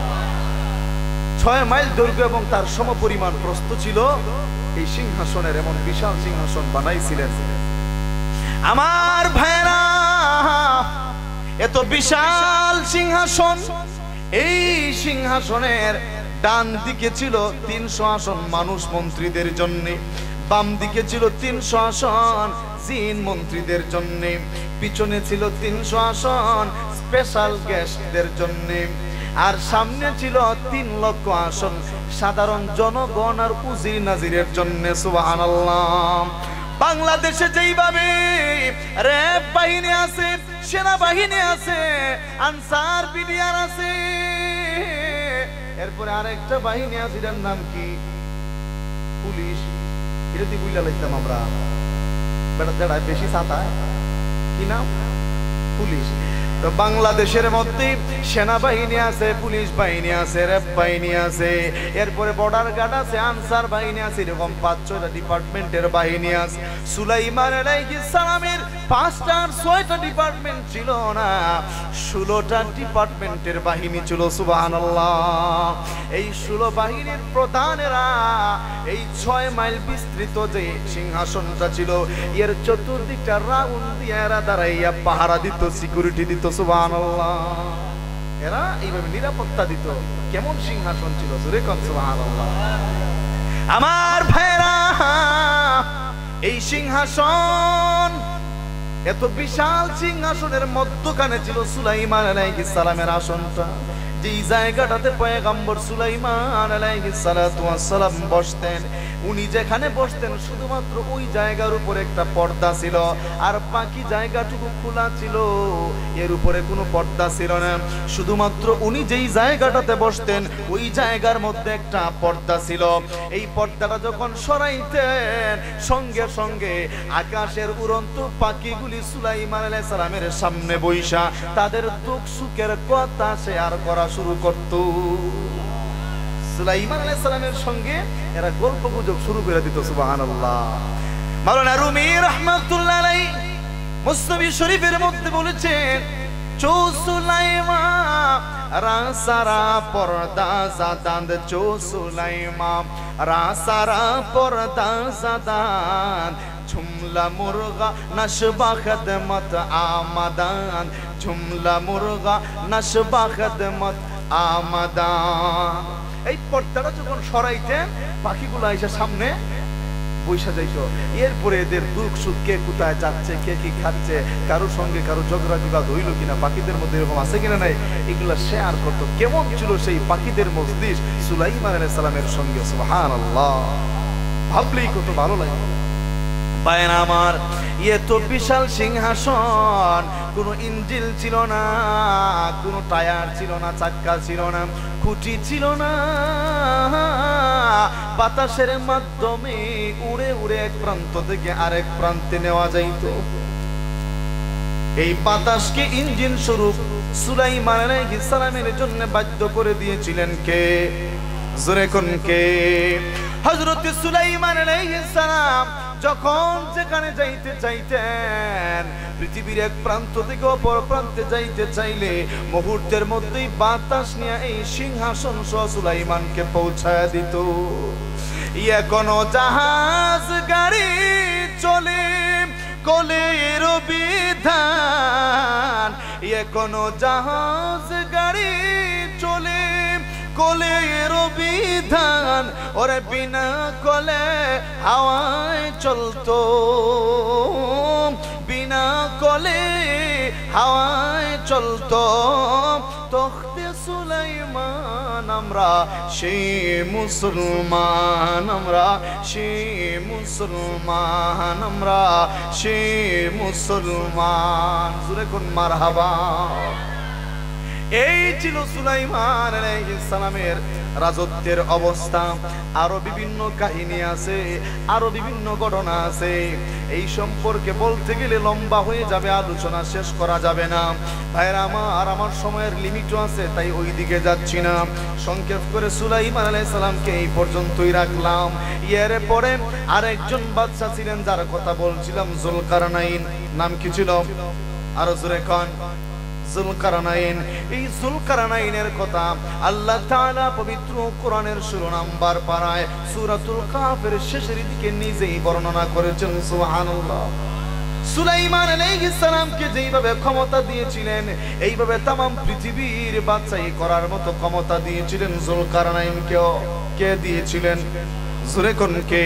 6 মাইল দৈর্ঘ্য এবং তার সমপরিমাণ প্রস্থ ছিল এই সিংহাসনের। এমন বিশাল সিংহাসন বানাইছিলেন। আমার ভাইরা, এত বিশাল সিংহাসন, এই সিংহাসনের ডান দিকে ছিল 300 আসন মানুষ মন্ত্রীদের জন্য, বাম দিকে ছিল 300 আসন জিন মন্ত্রীদের জন্য, পিছনে ছিল 300 আসন স্পেশাল গেস্টদের জন্য, আর সামনে ছিল 3 লক্ষ আসন সাধারণ জনগণ আর উজির নাজিরের জন্য। সুবহানাল্লাহ। বাংলাদেশে যেইভাবে র‍্যাব বাহিনী আছে, সেনাবাহিনী আছে, আনসার বিডিআর আছে, এরপরে আরেকটা বাহিনী আছে, এটার নাম কি? পুলিশ। এটা দিয়ে বুঝলা লাগতাম আমরা, বেটা যেটা বেশি ছাতায় কি নাম? পুলিশ। তো বাংলাদেশের মধ্যে সেনাবাহিনী আছে, পুলিশ বাহিনী আছে, র‍্যাব বাহিনী আছে, এরপরে বর্ডার গার্ড আছে, আনসার বাহিনী আছে, এরকম 5-6টা ডিপার্টমেন্টের বাহিনী আছে। সুলাইমান আলাইহিস সালামের 5টা আর 6টা ডিপার্টমেন্ট ছিল না, 16টা ডিপার্টমেন্টের বাহিনী ছিল। সুবহানাল্লাহ। এই 16 বাহিনীর প্রধানেরা এই 6 মাইল বিস্তৃত যে সিংহাসনটা ছিল, এর চতুর্দিকটা রাউন্ড দিয়ে এরা দাঁড়াইয়া পাহারা দিত, সিকিউরিটি দিত। সুবহানাল্লাহ। এরা এইভাবে নিরাপত্তা দিত। কেমন সিংহাসন ছিল? জোরে কোন সুবহানাল্লাহ। আমার ভাইরা, এই সিংহাসন, এত বিশাল সিংহাসনের মধ্যখানে ছিল সুলাইমান আলাইহিস সালামের আসনটা। যেই জায়গাটাতে পয়গম্বর সুলাইমান আলাইহিস সালাতু ওয়াস সালাম বসতেন, উনি যেখানে বসতেন শুধুমাত্র ওই জায়গার উপরে একটা পর্দা ছিল, আর বাকি জায়গাটুকু খোলা ছিল, এর উপরে কোনো পর্দা ছিল না। শুধুমাত্র উনি যেই জায়গাটাতে বসতেন ওই জায়গার মধ্যে একটা পর্দা ছিল। এই পর্দাটা যখন সরাইতেন সঙ্গে সঙ্গে আকাশের উড়ন্ত পাখিগুলি সুলাইমান আলাইহিস সালামের সামনে বইসা তাদের দুঃখ সুখের কথা শেয়ার করা শুরু করত। সুলাইমান আলাইহিস সালামের সঙ্গে এরা গল্প গুজব শুরু করে দিত। সুবহানাল্লাহ। মাওলানা রুমি রাহমাতুল্লাহ আলাইহি মুসনাদ শরীফের মধ্যে বলেছেন, চো সুলাইমান রাসারা পর্দা জাদান, চো সুলাইমান রাসারা পর্দা জাদান, ঝুমলা মুরগা নশবা খিদমত আমাদান, ঝুমলা মুরগা নশবা খিদমত আমাদান। এই পর্দাটা যখন সরাইতেন পাখিগুলো এসে সামনে বৈশা যাইতো। এরপরে এদের দুঃখ সুখ, কে কোথায় যাচ্ছে, কে কি খাচ্ছে, কারোর সঙ্গে কারো ঝগড়া বিবাদ হইল কিনা, পাখিদের মধ্যে এরকম আছে কিনা নাই, এগুলা শেয়ার করতো। কেমন ছিল সেই পাখিদের মজলিস সুলাইমান আলাইহিস সালামের সঙ্গে। সুবহানাল্লাহ, ভাবলেই কত ভালো লাগে। বায়না আমার, এত বিশাল সিংহাসন, কোনো ইঞ্জিল ছিল না, কোনো টায়ার ছিল না, চাক্কা ছিল না, খুঁটি ছিল না, বাতাসের মাধ্যমে উড়ে উড়ে এক প্রান্ত থেকে আরেক প্রান্তে নেওয়া যাইত। এই বাতাসকে ইঞ্জিন স্বরূপ সুলাইমান আলাইহিস সালামের জন্য বাধ্য করে দিয়েছিলেন কে? জোরে কোন কে? হযরত সুলাইমান আলাইহিস সালাম যখন যেখানে যাইতে চাইতেন, পৃথিবীর এক প্রান্ত থেকে অপর প্রান্তে যাইতে চাইলে মুহূর্তের মধ্যেই বাতাস নিয়ে এই সিংহাসন সহ সুলাইমানকে পৌঁছায় দিত। এখনো জাহাজ গাড়ি চলে কোলের বিধান, এখনো জাহাজ গাড়ি চলে কোলের বিধান, ওরে বিনা কোলে হাওয়ায় চলতো, বিনা কোলে হাওয়ায় চলতো। তখতে সুলাইমান আমরা সেই মুসলমান, আমরা সেই মুসলমান, আমরা সেই মুসলমান। জোরে কোন মারহাবা। এই ছিল সুলাইমান আলাইহিস সালামের রাজত্বের অবস্থা। আরো বিভিন্ন কাহিনী আছে, আরো বিভিন্ন ঘটনা আছে। এই সম্পর্কে বলতে গেলে লম্বা হয়ে যাবে, আলোচনা শেষ করা যাবে না। ভাইরা আমার সময়ের লিমিটও আছে, তাই ওই দিকে যাচ্ছি না। সংক্ষেপ করে সুলাইমান আলাইহিস সালামকে এই পর্যন্তই রাখলাম। এর পরে আরেকজন বাদশা ছিলেন যার কথা বলছিলাম, জুলকারনাইন। নাম কি ছিল? আরো জোরে কোন? জুলকারনাইন। এই জুলকারনাইনের কথা আল্লাহ তাআলা পবিত্র কোরআনের 16 নম্বর পারায় সূরাতুল কাফের শেষের দিকে নিজেই বর্ণনা করেছেন। সুবহানাল্লাহ। সুলাইমান আলাইহিস সালামকে যেইভাবে ক্ষমতা দিয়েছিলেন, এইভাবে तमाम পৃথিবীর বাদশাহী করার মতো ক্ষমতা দিয়েছিলেন জুলকারনাইনকেও। কে দিয়েছিলেন? জোরে কোন কে?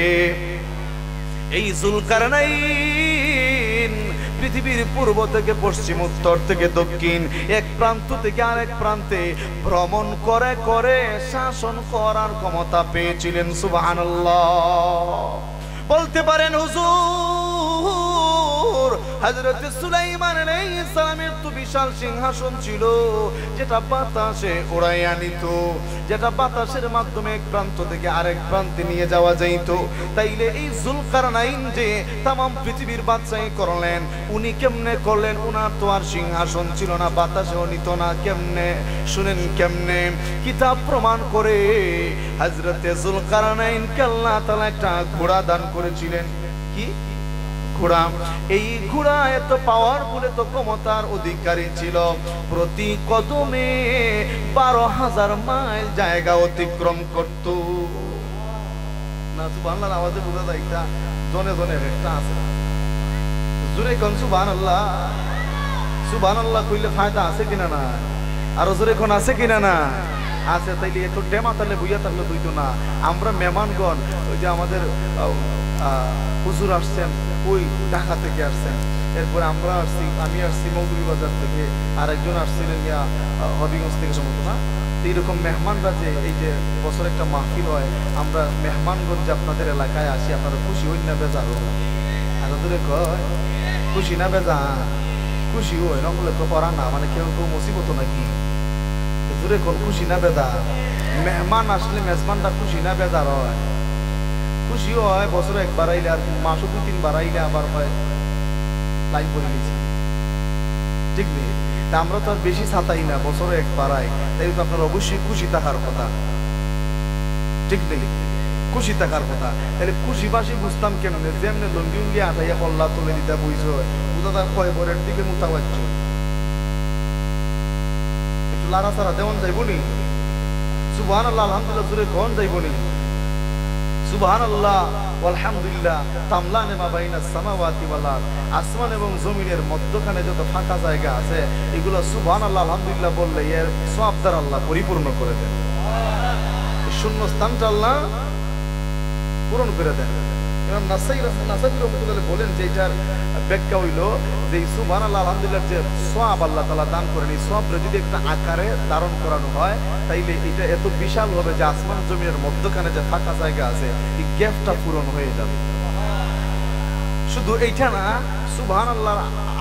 এই জুলকারনাইন পৃথিবীর পূর্ব থেকে পশ্চিম, উত্তর থেকে দক্ষিণ, এক প্রান্ত থেকে আরেক প্রান্তে ভ্রমণ করে করে শাসন করার ক্ষমতা পেয়েছিলেন। সুবহানাল্লাহ। বলতে পারেন হুজুর, হযরত সুলাইমান আলাইহিস সালামের তো বিশাল সিংহাসন ছিল, যেটা বাতাসে উড়াইয়া নিত, যেটা বাতাসের মাধ্যমে এক প্রান্ত থেকে আরেক প্রান্তে নিয়ে যাওয়া যাইত। তাইলে এই জুলকারনাইন যে तमाम পৃথিবীর বাদশাহী করলেন, উনি কেমনে করলেন? উনার তো আর সিংহাসন ছিল না, বাতাসেও নিত না। কেমনে? শুনেন কেমনে। কিতাব প্রমাণ করে হযরত জুলকারনাইনকে আল্লাহ তাআলা একটা ঘোড়া দান করেছিলেন। কি ঘোড়া? এই ঘোড়া এত পাওয়ারফুল, এত ক্ষমতার অধিকারী ছিল, প্রতি কদমে 12,000 মাইল জায়গা অতিক্রম করত। না সুবহানাল্লাহ, আওয়াজে বোঝা যায় একটা জনে জনে একটা আছে। জোরে কোন সুবহানাল্লাহ। সুবহানাল্লাহ কইলে ফায়দা আছে কিনা না? আরো জোরে কোন আছে কিনা না? আছে। তাইলে একটু ডেমা তাহলে বুইয়া থাকলে হইতো না। আমরা মেহমানগণ, ওই যে আমাদের হুজুর আসছেন, ওই ঢাকা থেকে আসছেন, এরপরে আমরা আসছি, আমি আসছি মৌলভীবাজার থেকে, আরেকজন আসছিলেন হবিগঞ্জ থেকে সম্ভবত, না এইরকম মেহমানরা যে এই যে বছর একটা মাহফিল হয়, আমরা মেহমানগঞ্জ আপনাদের এলাকায় আসি, আপনারা খুশি হই না বেজার? আর দূরে কয় খুশি না বেজার? খুশি হয় না বলে তো করা না, মানে কেউ কেউ মুসিবত নাকি? দূরে কোন খুশি না বেজার? মেহমান আসলে মেজবানটা খুশি না বেজার হয়? খুশি হয় বছরে একবার আইলে, আর মাসও 2-3 বার আইলে আবার হয় লাইন করে নিয়েছি, ঠিক নেই? তা আমরা তো আর বেশি ছাতাই না, বছরে একবার আই, তাই তো আপনার অবশ্যই খুশি থাকার কথা, ঠিক নেই? খুশি থাকার কথা। তাহলে খুশি বাসি বুঝতাম কেমনে? যেমনে লঙ্গি উঙ্গি আটাইয়া কল্লা তুলে দিতে বুঝছ, বুঝা তার কয় বরের দিকে মুতা পাচ্ছ, একটু লাড়া ছাড়া দেওয়ান যাইবনি? সুবহানাল্লাহ আলহামদুলিল্লাহ জোরে কন যাইবনি? সুবহানাল্লাহ আলহামদুলিল্লাহ তামলানে মা বাইনাস সামাওয়াতি ওয়াল আরদ, আসমান এবং জমিনের মধ্যখানে যত ফাঁকা জায়গা আছে এগুলো সুবহানাল্লাহ আলহামদুলিল্লাহ বললে এর সওয়াব দ্বারা আল্লাহ পরিপূর্ণ করে দেন, শূন্য স্থানটা আল্লাহ পূরণ করে দেন। ইমাম নাসাই রাহমাতুল্লাহ বলেন যে এটার ব্যাখ্যা হইল যে সুবহানাল্লাহ আলহামদুলিল্লাহ যে সওয়াব আল্লাহ তাআলা দান করেন, এই সওয়াবটা যদি একটা আকারে ধারণ করানো হয় তাইলে এটা এত বিশাল হবে যে আসমান জমিনের মধ্যখানে যে ফাঁকা জায়গা আছে এই গ্যাপটা পূরণ হয়ে যাবে। শুধু এইটা না, সুবহানাল্লাহ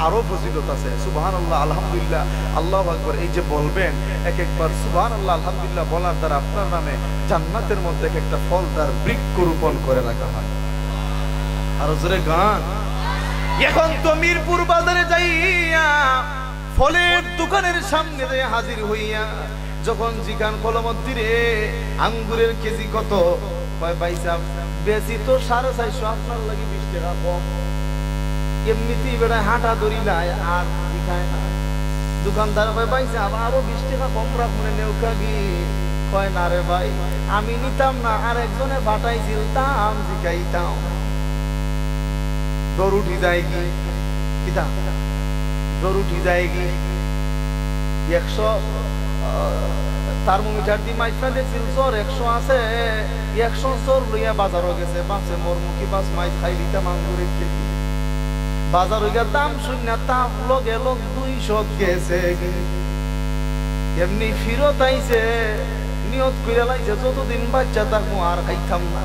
আরো ফজিলত আছে। সুবহানাল্লাহ আলহামদুলিল্লাহ আল্লাহু আকবার এই যে বলবেন, এক একবার সুবহানাল্লাহ আলহামদুলিল্লাহ বলার দ্বারা আপনার নামে জান্নাতের মধ্যে একটা ফলদার বৃক্ষ রোপণ করে রাখা হয়। আর জোরে গান। এখন তো মিরপুর বাজারে যাইয়া ফলের দোকানের সামনে দিয়ে হাজির হইয়া যখন জিগান কলমদ্দি রে আঙ্গুরের কেজি কত, ভাই সাহেব বেশি তো 450, আপনার লাগি 20 টাকা কম। এমনিতেই বেড়ায় হাঁটা ধরি নাই আর খায় না। দোকানদার ভাই সাহেব আরো 20 টাকা কম রাখুন, নেউকা কি কয় না রে ভাই আমি নিতাম না, আর একজনে পাঠাইছিল তাম জিকাইতাম। দৌড় উঠি যায়গি কিতা, দৌড় উঠি যায়গি 100 থার্মোমিটার দি মাইফা দেখছিল জ্বর 100 আছে, 100 জ্বর লইয়া বাজারও গেছে, বাসে মোর মুখী বাস মাইফ খাই দিতাম আঙ্গুরের খেতে। বাজার হইয়া দাম শূন্য তাপ লগে লোক 200 গেছে, এমনি ফিরত আইছে নিয়ত কইরা লাইছে যতদিন বাচ্চা থাকবো আর খাইতাম না।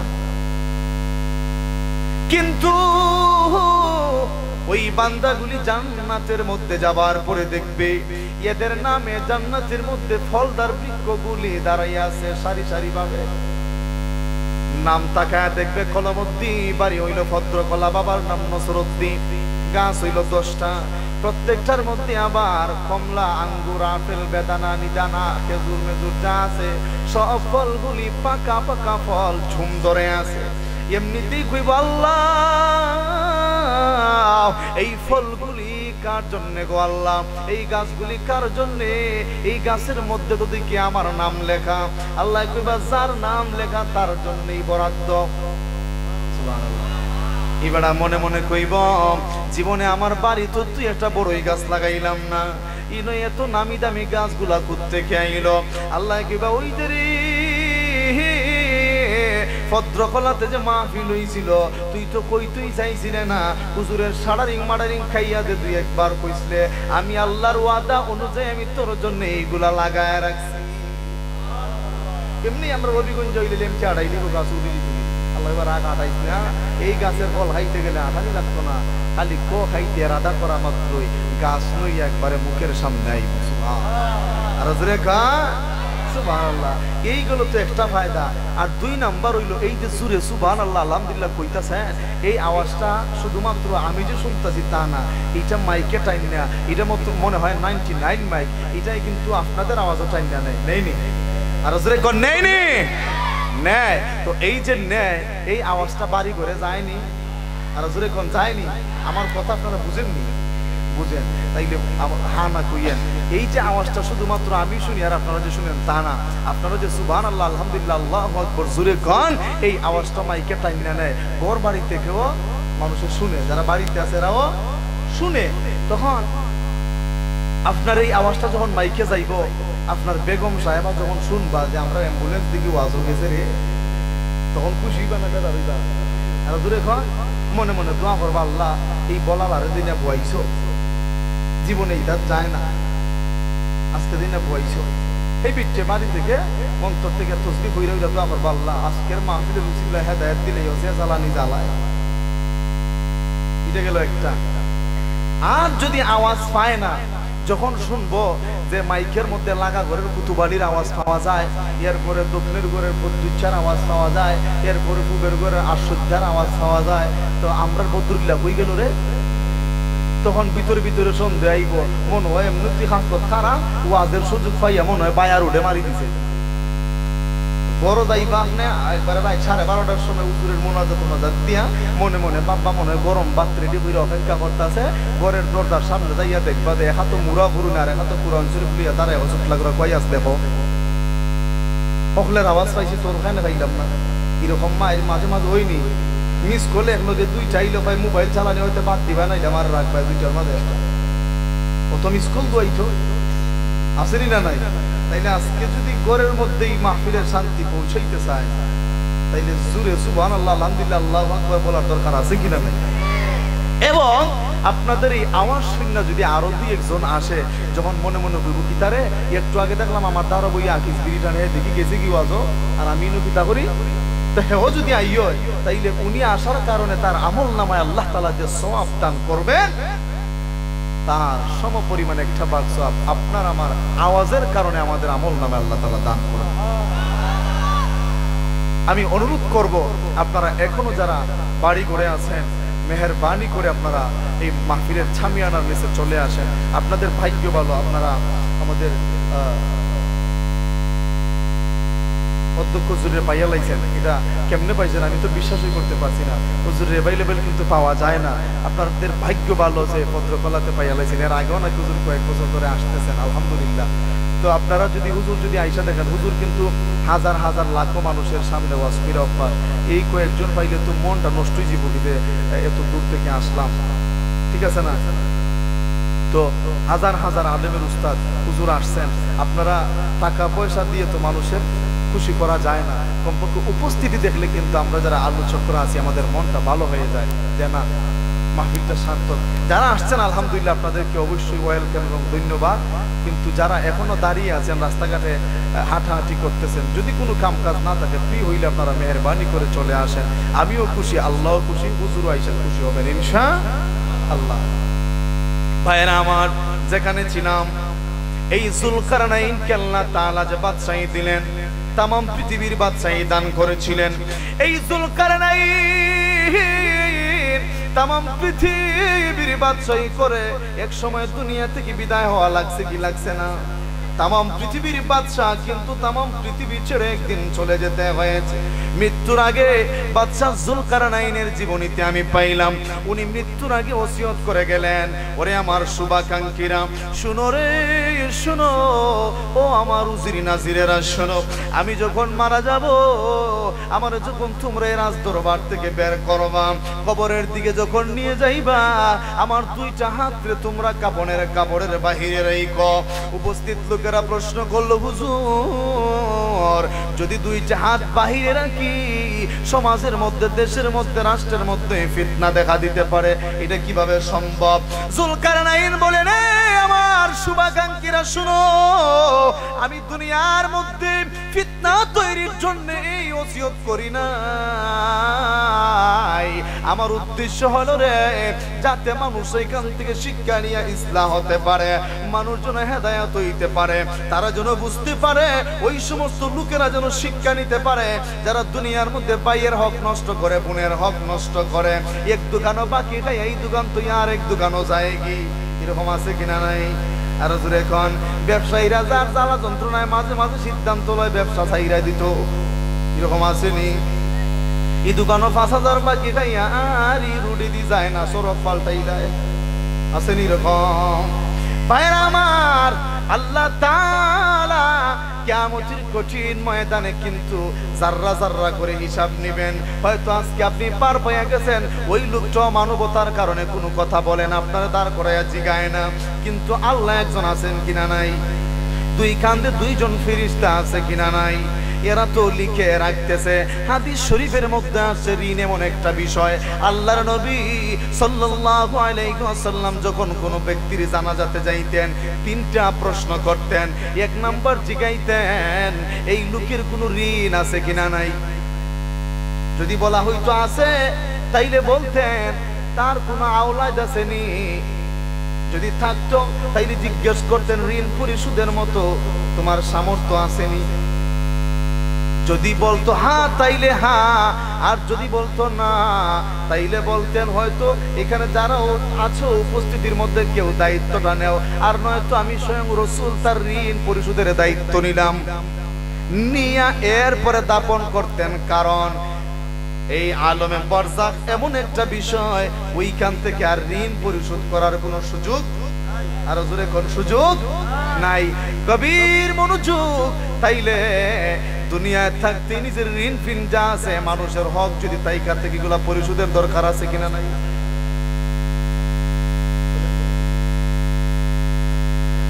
কিন্তু ওই বান্দাগুলি জান্নাতের মধ্যে যাবার পরে দেখবে এদের নামে জান্নাতের মধ্যে ফলদার বৃক্ষগুলি দাঁড়াইয়া আছে সারি সারি ভাবে। নাম তাকায় দেখবে কলমদ্দি, বাড়ি হইল ভদ্রকলা, বাবার নাম নসরুদ্দিন, গাছ হইল 10টা, প্রত্যেকটার মধ্যে আবার কমলা, আঙ্গুর, আপেল, বেদানা, নিদানা, খেজুর মেজুর যা আছে সব ফলগুলি পাকা পাকা ফল ঝুম ধরে আছে। এমনিতেই কইব আল্লাহ এই ফলগুলি কার জন্য গো আল্লাহ, এই গাছগুলি কার জন্য? এই গাছের মধ্যে যদি কি আমার নাম লেখা, আল্লাহ কইবা যার নাম লেখা তার জন্যই বরাদ্দ। সুবহানাল্লাহ। এবারে মনে মনে কইব জীবনে আমার বাড়ি তো তুই একটা বড়ই গাছ লাগাইলাম না, ইনো এত নামি দামি গাছগুলা করতে খেয়াইল। আল্লাহ কইবা ওই যে রে ভদ্রকলাতে যে মাহফিল হইছিল তুই তো কইতেই চাইছিলে না, হুজুরের সাড়ারিং মাড়ারিং খাইয়া দে তুই একবার কইছিলে, আমি আল্লাহর ওয়াদা অনুযায়ী আমি তোর জন্য এইগুলা লাগায় রাখছি। এমনি আমরা রবিগঞ্জ হইলে এমনি আড়াই দিব গাছ উড়ি দিবি, আল্লাহ এবার আগ আটাইস না। এই গাছের ফল খাইতে গেলে আটানি লাগতো না, খালি ক খাইতে রাধা করা মাত্রই গাছ নই একবারে মুখের সামনে আইব। আর জোরে গা সুবহানাল্লাহ। এইগুলো তো একটা ফায়দা। আর 2 নাম্বার হইলো এই যে সুরে সুবহানাল্লাহ আলহামদুলিল্লাহ কইতাছেন, এই আওয়াজটা শুধুমাত্র আমি যে শুনতাছি তা না, এটা মাইকে টাইম না, এটা মনে হয় 99 মাইক, এটাই কিন্তু আপনাদের আওয়াজও টাইম না নেই। আর জোরে কোন নেই নেয়। তো এই যে নেয় এই আওয়াজটা বাড়ি ঘরে যায়নি, আর জোরে কোন যায়নি। আমার কথা আপনারা বুঝেননি? বুঝেন? তাইলে হা না কইয়েন। এই যে আওয়াজটা শুধুমাত্র আমি শুনি আর আপনারা যে শুনেন তা না, আপনারা যে সুবহানাল্লাহ আলহামদুলিল্লাহ আল্লাহু আকবার জোরে গান, এই আওয়াজটা মাইকে টাইম না নেয়, ঘর বাড়ি থেকেও মানুষের শুনে, যারা বাড়িতে আছে এরাও শুনে। তখন আপনার এই আওয়াজটা যখন মাইকে যাইব, আপনার বেগম সাহেবা যখন শুনবা যে আমরা অ্যাম্বুলেন্স দিকে ওয়াজ গেছে রে, তখন খুশি বানা দাঁড়াইবা। আর দূরে মনে মনে দোয়া করবা, আল্লাহ এই বলার আরে দিনে বয়াইছো, জীবনে এটা যায় না, আজকে দিনে বয়াইছো, এই বিচ্ছে বাড়ি থেকে অন্তর থেকে তসবি হইরা হইরা তো আমার বাল্লা আজকের মাহফিলে রুচিল্লাহ হেদায়েত দিলে ওসে জ্বালানি জ্বালায় এটা গেল একটা। আর যদি আওয়াজ পায় না, যখন শুনবো যে মাইকের মধ্যে লাগা ঘরের কুতুবালির আওয়াজ পাওয়া যায়, এরপরে দক্ষিণের ঘরের বদুচ্ছার আওয়াজ পাওয়া যায়, এরপরে পূবের ঘরের আশুদ্ধার আওয়াজ পাওয়া যায়, তো আমরা বদরুল্লাহ হয়ে গেল রে। তখন ভিতরে ভিতরে সন্দেহ আইব, মনে হয় এমনি হাসত খারাপ ওয়াজের সুযোগ পাইয়া মনে হয় বায়ার উঠে মারি দিছে। বড় যাইবা আপনি একবারে রাত 12:30টার সময় উজুরের মোনাজাত দিয়া মনে মনে বাবা মনে হয় গরম ভাত রেডি করে অপেক্ষা করতেছে, ঘরের দরজার সামনে যাইয়া দেখবা যে এক হাত মুড়া ভরুন আর এক হাত কোরআন শরীফ লিয়া দাঁড়ায় হসুট লাগলো কই আস দেখো অখলের আওয়াজ পাইছি তোর খানে খাইলাম না। এরকম মায়ের মাঝে মাঝে হইনি মিস করলে এক লগে দুইটা আইলো ভাই মোবাইল চালানি হইতে বাদ দিবা না, আমার রাখবা দুইটার মাঝে একটা অত মিস কল দোয়াইতো আসেনি না নাই। তাইলে আজকে যদি ঘরের মধ্যেই মাহফিলের শান্তি পৌঁছাইতে চায় তাইলে জুরে সুবহানাল্লাহ আলহামদুলিল্লাহ আল্লাহু আকবার বলার দরকার আছে কিনা নাই। এবং আপনাদের এই আওয়াজ শুনে যদি আরো দুই একজন আসে, যখন মনে মনে বলবো কি তারে একটু আগে দেখলাম আমার দ্বারা বই আকিস বিরিটা নিয়ে দেখি গেছে কি ওয়াজো আর আমি কিতা করি, তো হেও যদি আইয় তাইলে উনি আসার কারণে তার আমল নামায় আল্লাহ তাআলা যে সওয়াব দান করবেন তার সম পরিমাণ একটা ভাগ সওয়াব আপনার আমার আওয়াজের কারণে আমাদের আমল নামে আল্লাহ তাআলা দান করেন। আমি অনুরোধ করব আপনারা এখনো যারা বাড়ি ঘরে আছেন মেহেরবানি করে আপনারা এই মাহফিলের ছামিয়ানার নিচে চলে আসেন। আপনাদের ভাগ্য ভালো, আপনারা আমাদের অধ্যক্ষ হুজুরে পাইয়া লাইছেন। এটা কেমনে পাইছেন আমি তো বিশ্বাসই করতে পারছি না, হুজুরের অ্যাভেলেবেল কিন্তু পাওয়া যায় না। আপনাদের ভাগ্য ভালো যে ভদ্রকলাতে পাইয়া লাইছেন। এর আগেও নাকি হুজুর কয়েক বছর ধরে আসতেছেন আলহামদুলিল্লাহ। তো আপনারা যদি হুজুর যদি আইসা দেখেন, হুজুর কিন্তু হাজার হাজার লাখো মানুষের সামনে ওয়াজ করে অভ্যাস, এই কয়েকজন পাইলে তো মনটা নষ্টই জীবনী যে এত দূর থেকে আসলাম, ঠিক আছে না। তো হাজার হাজার আলেমের উস্তাদ হুজুর আসছেন, আপনারা টাকা পয়সা দিয়ে তো মানুষের খুশি করা যায় না, কমপক্ষে উপস্থিতি দেখলে কিন্তু আমরা যারা আলোচকরা আছি আমাদের মনটা ভালো হয়ে যায় যে না মাহফিলটা সার্থক। যারা আসছেন আলহামদুলিল্লাহ আপনাদেরকে অবশ্যই ওয়েলকাম এবং ধন্যবাদ। কিন্তু যারা এখনো দাঁড়িয়ে আছেন রাস্তাঘাটে হাঁটাহাঁটি করতেছেন, যদি কোনো কাম কাজ না থাকে ফ্রি হইলে আপনারা মেহেরবানি করে চলে আসেন। আমিও খুশি, আল্লাহও খুশি, হুজুরও আইসা খুশি হবেন ইনশাআল্লাহ। ভাইরা আমার, যেখানে ছিলাম এই যুলকারনাইনকে আল্লাহ তাআলা যে বাদশাহী দিলেন, তামাম পৃথিবীর বাদশাহী দান করেছিলেন। এই যুলকারনাইন তামাম পৃথিবীর বাদশাহী করে এক সময় দুনিয়া থেকে বিদায় হওয়া লাগছে কি লাগছে না? তামাম পৃথিবীর বাদশাহ কিন্তু তামাম পৃথিবী ছেড়ে একদিন চলে যেতে হয়েছে। মৃত্যুর আগে বাদশাহ যুলকারনাইনের জীবনীতে আমি পাইলাম উনি মৃত্যুর আগে ওসিয়ত করে গেলেন, ওরে আমার শুভাকাঙ্ক্ষীরা শুনো রে শুনো, ও আমার উজির নাজিরেরা শোনো, আমি যখন মারা যাব আমার যখন তোমরা এই রাজ দরবার থেকে বের করবা, কবরের দিকে যখন নিয়ে যাইবা আমার দুইটা হাতরে তোমরা কাপড়ের বাহিরে রাখো। উপস্থিত লোকেরা প্রশ্ন করলো, হুজুর যদি দুইটা হাত বাহিরে রাখি সমাজের মধ্যে, দেশের মধ্যে, রাষ্ট্রের মধ্যে ফিতনা দেখা দিতে পারে, এটা কিভাবে সম্ভব? যুলকারনাইন বলেন, আমার শুভাকাঙ্ক্ষীরা শুনো, আমি দুনিয়ার মধ্যে ফিতনা তৈরির জন্য এই ওসিয়ত করি না, আমার উদ্দেশ্য হলো রে যাতে মানুষ এখান থেকে শিক্ষা নিয়ে ইসলাম হতে পারে, মানুষ যেন হেদায়েত হইতে পারে, তারা যেন বুঝতে পারে, ওই সমস্ত লোকেরা যেন শিক্ষা নিতে পারে যারা দুনিয়ার মধ্যে ভাইয়ের হক নষ্ট করে, বোনের হক নষ্ট করে, এক দোকানও বাকি খাই এই দোকান তো আর এক দোকানও যায় কি, এরকম আছে কিনা নাই? আর জোরে এখন ব্যবসায়ীরা যার জ্বালা যন্ত্রণায় মাঝে মাঝে সিদ্ধান্ত লয় ব্যবসা ছাইরা দিত, এরকম আসেনি? এই দোকানও 5000 বাকি খাইয়া আর রুডি দি যায় না, সরফ পাল্টাই দেয়, আসেনি এরকম? ভাইরা আমার, আল্লাহ তাআলা কিয়ামতের কঠিন ময়দানে কিন্তু জাররা জাররা করে হিসাব নেবেন। হয়তো আজকে আপনি পার পেয়ে গেছেন, ওই লোকটা মানবতার কারণে কোনো কথা বলেন, আপনারা দাঁড় করাইয়া জিগায় না, কিন্তু আল্লাহ একজন আছেন কিনা নাই? দুই কান্দে দুইজন ফেরেশতা আছে কিনা নাই? এরা তো লিখে রাখতেছে। হাদিস শরীফের মধ্যে আছে ঋণ এমন একটা বিষয়, আল্লাহর নবী সাল্লাল্লাহু আলাইহি ওয়াসাল্লাম যখন কোনো ব্যক্তির জানাজাতে যাইতেন 3টা প্রশ্ন করতেন। 1 নাম্বার জিগাইতেন এই লোকের কোনো ঋণ আছে কিনা নাই। যদি বলা হইতো আছে তাইলে বলতেন তার কোনো আওলাদ আসেনি। যদি থাকতো তাইলে জিজ্ঞেস করতেন ঋণ পরিশোধের মতো তোমার সামর্থ্য আসেনি। যদি বলতো হ্যাঁ তাইলে হ্যাঁ, আর যদি বলতো না তাইলে বলতেন হয়তো এখানে যারা আছো উপস্থিতির মধ্যে কেউ দায়িত্বটা নেও, আর নয়তো আমি স্বয়ং রাসূল তার ঋণ পরিশোধের দায়িত্ব নিলাম। নিয়া এরপরে দাপন করতেন। কারণ এই আলমে বারজাখ এমন একটা বিষয়, ওইখান থেকে আর ঋণ পরিশোধ করার কোনো সুযোগ, আর জোরে কোন সুযোগ নাই। গভীর মনোযোগ। তাইলে দুনিয়ায় থাকতে নিজের ঋণ ফিন যা আছে মানুষের হক যদি তাইকার থেকে এগুলা পরিশোধের দরকার আছে কিনা নাই।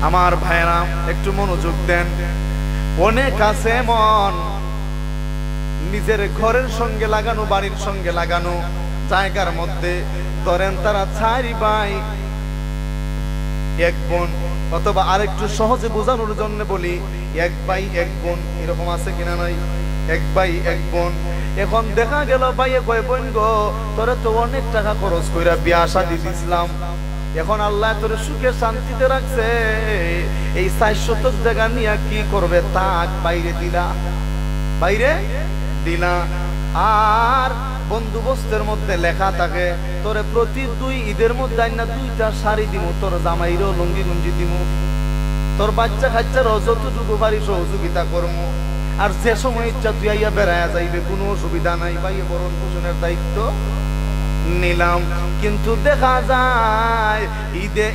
আমার ভাইরা একটু মনোযোগ দেন। অনেক আছে এমন নিজের ঘরের সঙ্গে লাগানো, বাড়ির সঙ্গে লাগানো জায়গার মধ্যে ধরেন তারা 4 ভাই 1 বোন, অথবা আরেকটু সহজে বোঝানোর জন্য বলি 1 ভাই 1 বোন, এরকম আছে কিনা নাই? 1 ভাই 1 বোন। এখন দেখা গেল ভাইয়ে কয় বোন গো তোরে তো অনেক টাকা খরচ কইরা বিয়া শাদী দিছিলাম, এখন আল্লাহ তোর সুখে শান্তিতে রাখছে, এই 400 টাকা নিয়ে কি করবে? তাক বাইরে দিলা, বাইরে দিলা। আর বন্দোবস্তের মধ্যে লেখা থাকে তোরে প্রতি 2 ঈদের মধ্যে আইনা 2টা শাড়ি দিমু, তোর জামাইরও লুঙ্গি গুঞ্জি দিমু, তোর বাচ্চা কাচ্চারও যতটুকু পারি সহযোগিতা করমু, আর যে সময় ইচ্ছা তুই আইয়া বেড়ায়া যাইবে, কোনো অসুবিধা নাই, ভাইয়ে বরণ পোষণের দায়িত্ব নিলাম। কিন্তু দেখা যায় ঈদে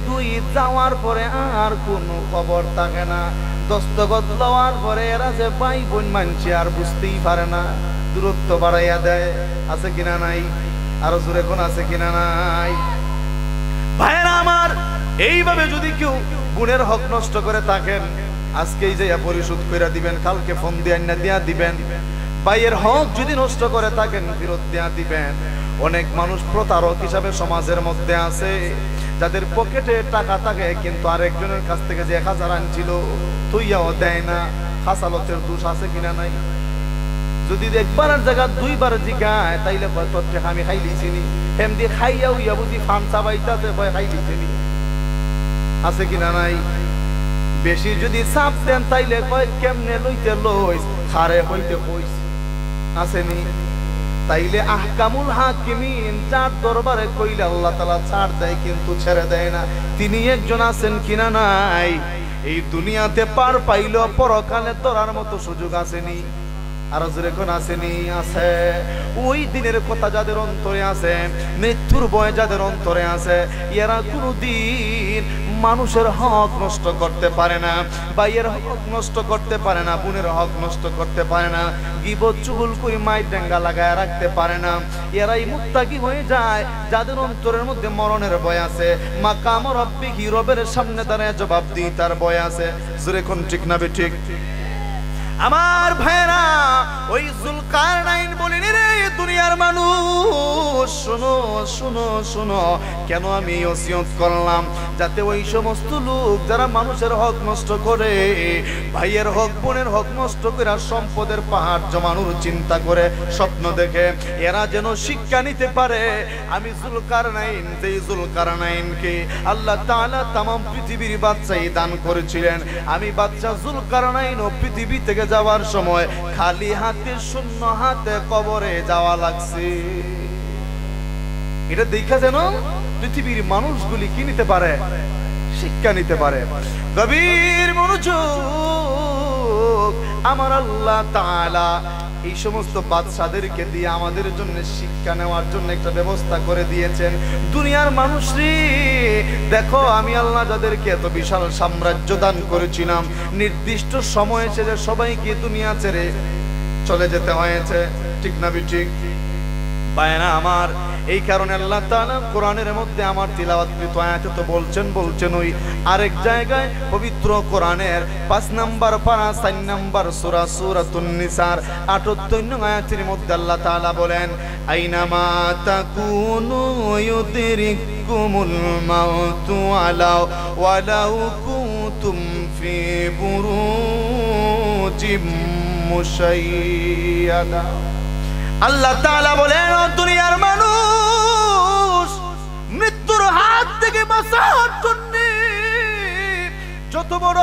2 ঈদ যাওয়ার পরে আর কোনো খবর থাকে না। দস্তখত লওয়ার পরে এরা যে ভাই বোন মানছে আর বুঝতেই পারে না, দূরত্ব বাড়াইয়া দেয়। আছে কিনা নাই? আরো জোরে কোন আছে কিনা নাই? ভাইরা আমার, এইভাবে যদি কেউ বোনের হক নষ্ট করে থাকেন আজকেই যাইয়া পরিশোধ করে দিবেন, কালকে ফোন দিয়ে না দিয়া দিবেন। ভাইয়ের হক যদি নষ্ট করে থাকেন ফেরত দিয়া দিবেন। অনেক মানুষ প্রতারক হিসাবে সমাজের মধ্যে আছে, যাদের পকেটে টাকা থাকে কিন্তু আরেকজনের কাছ থেকে যে 1000 আনছিল তুইয়াও দেয় না। খাসালতের দোষ আছে কিনা নাই? যদি একবারের জায়গা 2 বার জিগায় তাইলে তোর টাকা আমি খাই লিছিনি, এমনি খাইয়া উইয়া বুঝি ফান চাবাইতাছে ভয় খাই লিছিনি। আছে কিনা নাই? বেশি যদি চাপ দেন তাইলে কয় কেমনে লইতে লইস, খারে হইতে কইস। আসেনি? তাইলে আহকামুল হাকিমিন যার দরবারে কইলে আল্লাহ তাআলা ছাড় দেয় কিন্তু ছেড়ে দেয় না, তিনি একজন আছেন কিনা নাই? এই দুনিয়াতে পার পাইলো পরকালে ধরার মতো সুযোগ আসেনি। আর যখন আসেনি? আছে। ওই দিনের কথা যাদের অন্তরে আছে, মৃত্যুর ভয় যাদের অন্তরে আছে, এরা কোনদিন মানুষের হক নষ্ট করতে পারে না, ভাইয়ের হক নষ্ট করতে পারে না, বোনের হক নষ্ট করতে পারে না, গীবত চুগল করে মাইর ডেঙ্গা লাগায় রাখতে পারে না। এরাই মুত্তাকি হয়ে যায় যাদের অন্তরের মধ্যে মরণের ভয় আছে, মাকাম রব্বিহি, রবের সামনে দাঁড়ায় জবাব দিই তার ভয় আছে। জোরে কোন ঠিক না বেঠিক? আমার ভাইরা, ওই যুলকারনাইন বলেন রে দুনিয়ার মানুষ শোনো শোনো শোনো, কেন আমি ওসিয়ত করলাম? যাতে ওই সমস্ত লোক যারা মানুষের হক নষ্ট করে, ভাইয়ের হক বোনের হক নষ্ট করে সম্পদের পাহাড় জমানোর চিন্তা করে স্বপ্ন দেখে, এরা যেন শিক্ষা নিতে পারে। আমি যুলকারনাইন, যেই যুলকারনাইনকে আল্লাহ তাআলা তামাম পৃথিবীর বাদশাহী দান করেছিলেন, আমি বাদশা যুলকারনাইন ও পৃথিবী থেকে যাওয়ার সময় খালি হাতে শূন্য হাতে কবরে যাওয়া লাগছে। এটা দেখা যেন পৃথিবীর মানুষগুলি কি নিতে পারে? শিক্ষা নিতে পারে। গভীর মনোযোগ। আমার আল্লাহ তাআলা এই সমস্ত বাদশাদেরকে দিয়ে আমাদের জন্য শিক্ষা নেওয়ার জন্য একটা ব্যবস্থা করে দিয়েছেন। দুনিয়ার মানুষরে দেখো, আমি আল্লাহ যাদেরকে এত বিশাল সাম্রাজ্য দান করেছিলাম, নির্দিষ্ট সময় এসে সবাইকে দুনিয়া ছেড়ে চলে যেতে হয়েছে, ঠিক না ঠিক? ভাইরা আমার, এই কারণে আল্লাহ তাআলা কোরআনের মধ্যে আমার তিলাওয়াতকৃত আয়াতে তো বলছেন ওই আরেক জায়গায় পবিত্র কোরআনের 5 নাম্বার পারা 4 নাম্বার সূরা সূরাতুন নিসার 78 নং আয়াতের মধ্যে আল্লাহ তাআলা বলেন, আইনামা তাকুনু ইউদরিকুমুল মাউতু ওয়ালাউ কুনতুম ফি বুরুজিম মুশাইয়াদা। আল্লাহ তাআলা বলেন, ও দুনিয়ার মানুষ, মৃত্যুর হাত থেকে বাঁচার জন্য যত বড়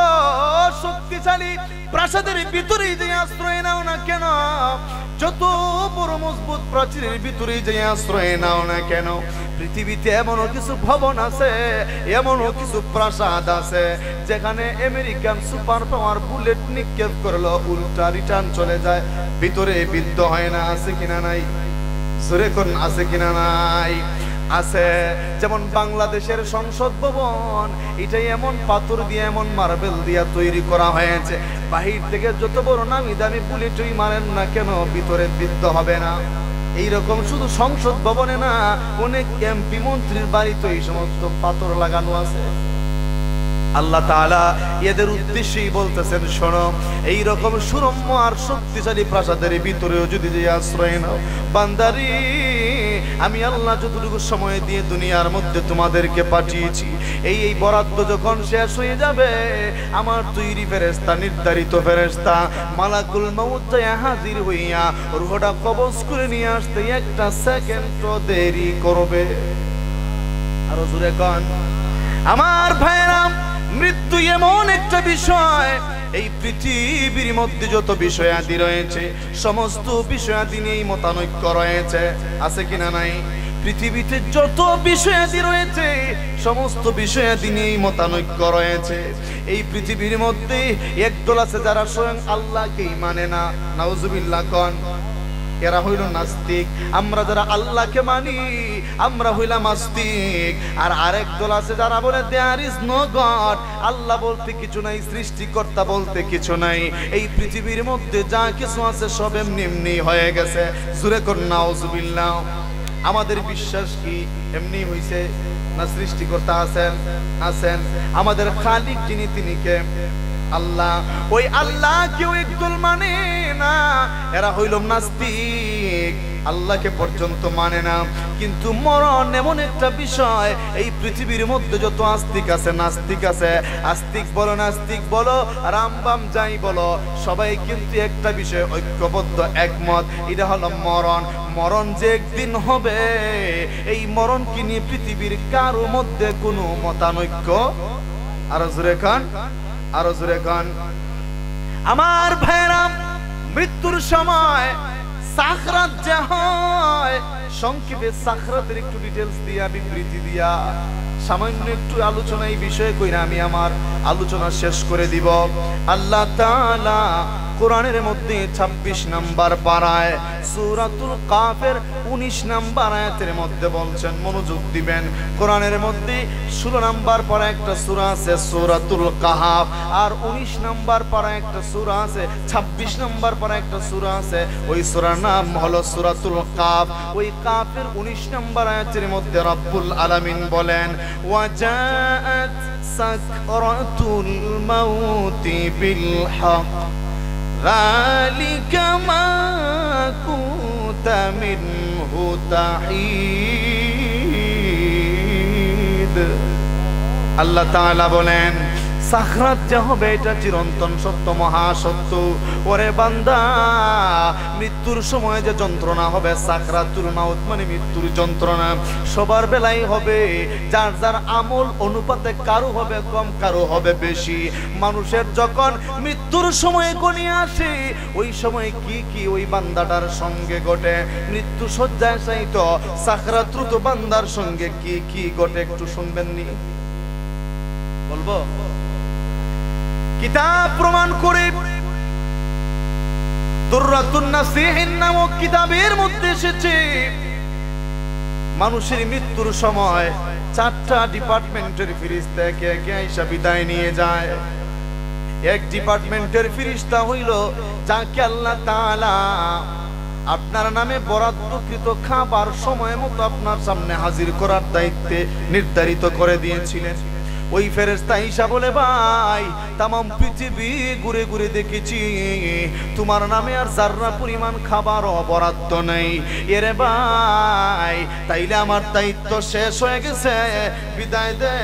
শক্তিশালী প্রাসাদের ভিতরে যে আশ্রয় নাও না কেন, যত বড় মজবুত প্রাচীরের ভিতরে যে আশ্রয় নাও না কেন, পৃথিবীতে এমনও কিছু ভবন আছে, এমনও কিছু প্রাসাদ আছে যেখানে আমেরিকান সুপার পাওয়ার বুলেট নিক্ষেপ করলো উল্টা রিটার্ন চলে যায়, ভিতরে বিদ্ধ হয় না। আছে কিনা নাই? জোরে কোন আছে কিনা নাই? আছে। যেমন বাংলাদেশের সংসদ ভবন, এটাই এমন পাথর দিয়ে, এমন মার্বেল দিয়ে তৈরি করা হয়েছে, বাহির থেকে যত বড় নামি দামি বুলেটই মারেন না কেন, ভিতরে বিদ্ধ হবে না। এইরকম শুধু সংসদ ভবনে না, অনেক এমপি মন্ত্রীর বাড়িতে এই সমস্ত পাথর লাগানো আছে। আল্লাহ তাআলা এদের উদ্দেশ্যেই বলতেছেন, শোনো, এইরকম সুরম্য আর শক্তিশালী প্রাসাদের ভিতরেও যদি যে আশ্রয় নাও, বান্দারি আমি আল্লাহ যতটুকু সময় দিয়ে দুনিয়ার মধ্যে তোমাদেরকে পাঠিয়েছি, এই বরাদ্দ যখন শেষ হয়ে যাবে, আমার তৈরি ফেরেশতা, নির্ধারিত ফেরেশতা মালাকুল মউত যায় হাজির হইয়া রূহটা কবজ করে নিয়ে আসতে একটা সেকেন্ডও দেরি করবে। আরো জোরে কোন আমার ভাইরা, মৃত্যু এমন একটা বিষয়, এই পৃথিবীর মধ্যে যত বিষয়াদি রয়েছে সমস্ত বিষয়াদি নিয়েই মতানৈক্য রয়েছে। আছে কিনা নাই? পৃথিবীতে যত বিষয়াদি রয়েছে সমস্ত বিষয়াদি নিয়েই মতানৈক্য রয়েছে। এই পৃথিবীর মধ্যে একদল আছে যারা স্বয়ং আল্লাহকেই মানে না, নাউজুবিল্লাহ কোন, এরা হইল নাস্তিক। আমরা যারা আল্লাহকে মানি আমরা হইলাম আস্তিক। আর আরেক দল আছে যারা বলে দেয়ার ইজ নো গড, আল্লাহ বলতে কিছু নাই, সৃষ্টিকর্তা বলতে কিছু নাই, এই পৃথিবীর মধ্যে যা কিছু আছে সব এমনি এমনি হয়ে গেছে। জোরে কর নাউজুবিল্লাহ। আমাদের বিশ্বাস কি এমনি হইছে না সৃষ্টিকর্তা আছেন? আছেন। আমাদের খালিক যিনি, তিনি কে? আল্লাহ। ওই আল্লাহ কেউ একদল মানে না, এরা হইল নাস্তিক, আল্লাহকে পর্যন্ত মানে না। কিন্তু মরণ এমন একটা বিষয়, এই পৃথিবীর মধ্যে যত আস্তিক আছে নাস্তিক আছে, আস্তিক বলো নাস্তিক বলো রামবাম যাই বলো, সবাই কিন্তু একটা বিষয় ঐক্যবদ্ধ, একমত, এটা হলো মরণ। মরণ যে একদিন হবে, এই মরণকে নিয়ে পৃথিবীর কারো মধ্যে কোনো মতানৈক্য। আরো জোরে খান, আরো জোরে খান আমার ভাইরা। মৃত্যুর সময় সাখরাত যে হয়, সংক্ষেপে সাখরাতের একটু ডিটেইলস দিয়া, বিবৃতি দিয়া, সামান্য একটু আলোচনা এই বিষয়ে কইরা আমি আমার আলোচনা শেষ করে দিব। আল্লাহ তাআলা কোরআনের মধ্যে 26 নাম্বার পারায় সূরাতুল কাফের 19 নাম্বার আয়াতের মধ্যে বলছেন, মনোযোগ দিবেন। কোরআনের মধ্যে 16 নাম্বার পারা একটা সূরা আছে সূরাতুল কাহাফ, আর 19 নাম্বার পারা একটা সূরা আছে, 26 নাম্বার পারা একটা সূরা আছে, ওই সূরার নাম হলো সূরাতুল কাফ। ওই কাফের 19 নাম্বার আয়াতের মধ্যে রব্বুল আলামিন বলেন, ওয়াজাআত সাকরাতুল মাউতি বিল হক যালিকা মা কুনতা মিনহু তাহিদ। আল্লাহ তাআলা বলেন, সাখরাত যা হবে এটা চিরন্তন সত্য, মহাসত্য। ওরে বান্দা, মৃত্যুর সময় যে যন্ত্রণা হবে, সাকরাতুল মাউত মানে মৃত্যুর যন্ত্রণা, সবার বেলায় হবে। যার যার আমল অনুপাতে কারো হবে কম, কারো হবে বেশি। মানুষের যখন মৃত্যুর সময় গনিয়ে আসে, ওই সময় কি কি ওই বান্দাটার সঙ্গে ঘটে, মৃত্যু শয্যায় শায়িত সাকরাতুল বান্দার সঙ্গে কি কি ঘটে একটু শুনবেন নি? বলবো? কিতাব প্রমাণ করে, দুররাতুন নাসিহিন নামক কিতাবের মধ্যে এসেছে, মানুষের মৃত্যুর সময় 4টা ডিপার্টমেন্টের ফেরেশতা একে একে আইসা বিদায় নিয়ে যায়। এক ডিপার্টমেন্টের ফেরেশতা হইল যাকে আল্লাহ তাআলা আপনার নামে বরাদ্দকৃত খাবার সময় মতো আপনার সামনে হাজির করার দায়িত্বে নির্ধারিত করে দিয়েছিলেন। ওই ফেরেশতা ঈসা বলে, ভাই তামাম পৃথিবী ঘুরে ঘুরে দেখেছি, তোমার নামে আর যাররা পরিমাণ খাবারও বরাদ্দ নেই। এরে ভাই, তাইলে আমার দায়িত্ব শেষ হয়ে গেছে, বিদায় দে,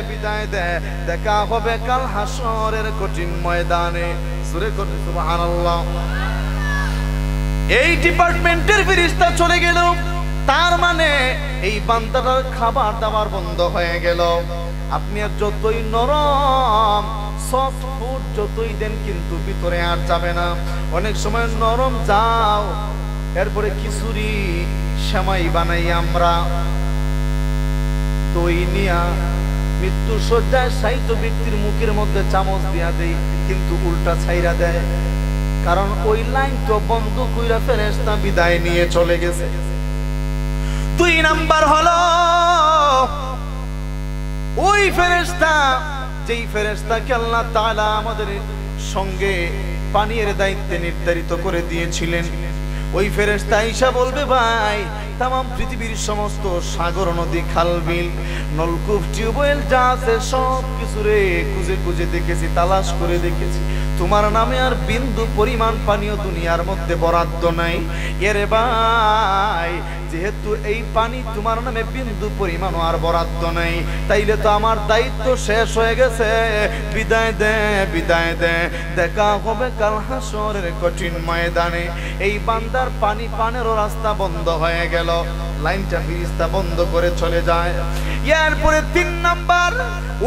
বিদায় দে, দেখা হবে কাল হাসরের কঠিন ময়দানে। সূরা সুবহানাল্লাহ। এই ডিপার্টমেন্টের ফেরেশতা চলে গেল, তার মানে এই বান্দাটার খাবার দাবার বন্ধ হয়ে গেল। আপনি আর যতই নরম সফট ফুড যতই দেন, কিন্তু ভিতরে আর যাবে না। অনেক সময় নরম যাও, এরপরে খিচুড়ি সেমাই বানাই আমরা, দই নিয়া মৃত্যু সজ্জায় সাহিত্য ব্যক্তির মুখের মধ্যে চামচ দিয়া দেই, কিন্তু উল্টা ছাইরা দেয়, কারণ ওই লাইন তো বন্ধ কইরা ফেরেশতা বিদায় নিয়ে চলে গেছে। 2 নাম্বার হলো ওই ফেরেশতা, যেই ফেরেশতাকে আল্লাহ তাআলা আমাদের সঙ্গে পানির দায়িত্বে নির্ধারিত করে দিয়েছিলেন। ওই ফেরেশতা ঈসা বলবে, ভাই তামাম পৃথিবীর সমস্ত সাগর নদী খাল বিল নলকূপ টিউবওয়েল যা আছে সব কিছু রে খুঁজে খুঁজে দেখেছি, তালাশ করে দেখেছি, তোমার নামে আর বিন্দু পরিমাণ পানীয় দুনিয়ার মধ্যে বরাদ্দ নাই। এরে ভাই, যেহেতু এই পানি তোমার নামে বিন্দু পরিমাণ আর বরাদ্দ নাই, তাইলে তো আমার দায়িত্ব শেষ হয়ে গেছে, বিদায় দে, বিদায় দে, দেখা হবে কাল হাসরের কঠিন ময়দানে। এই বান্দার পানি পানেরও রাস্তা বন্ধ হয়ে গেল, লাইনটা ফেরেশতা বন্ধ করে চলে যায়। এরপরে 3 নাম্বার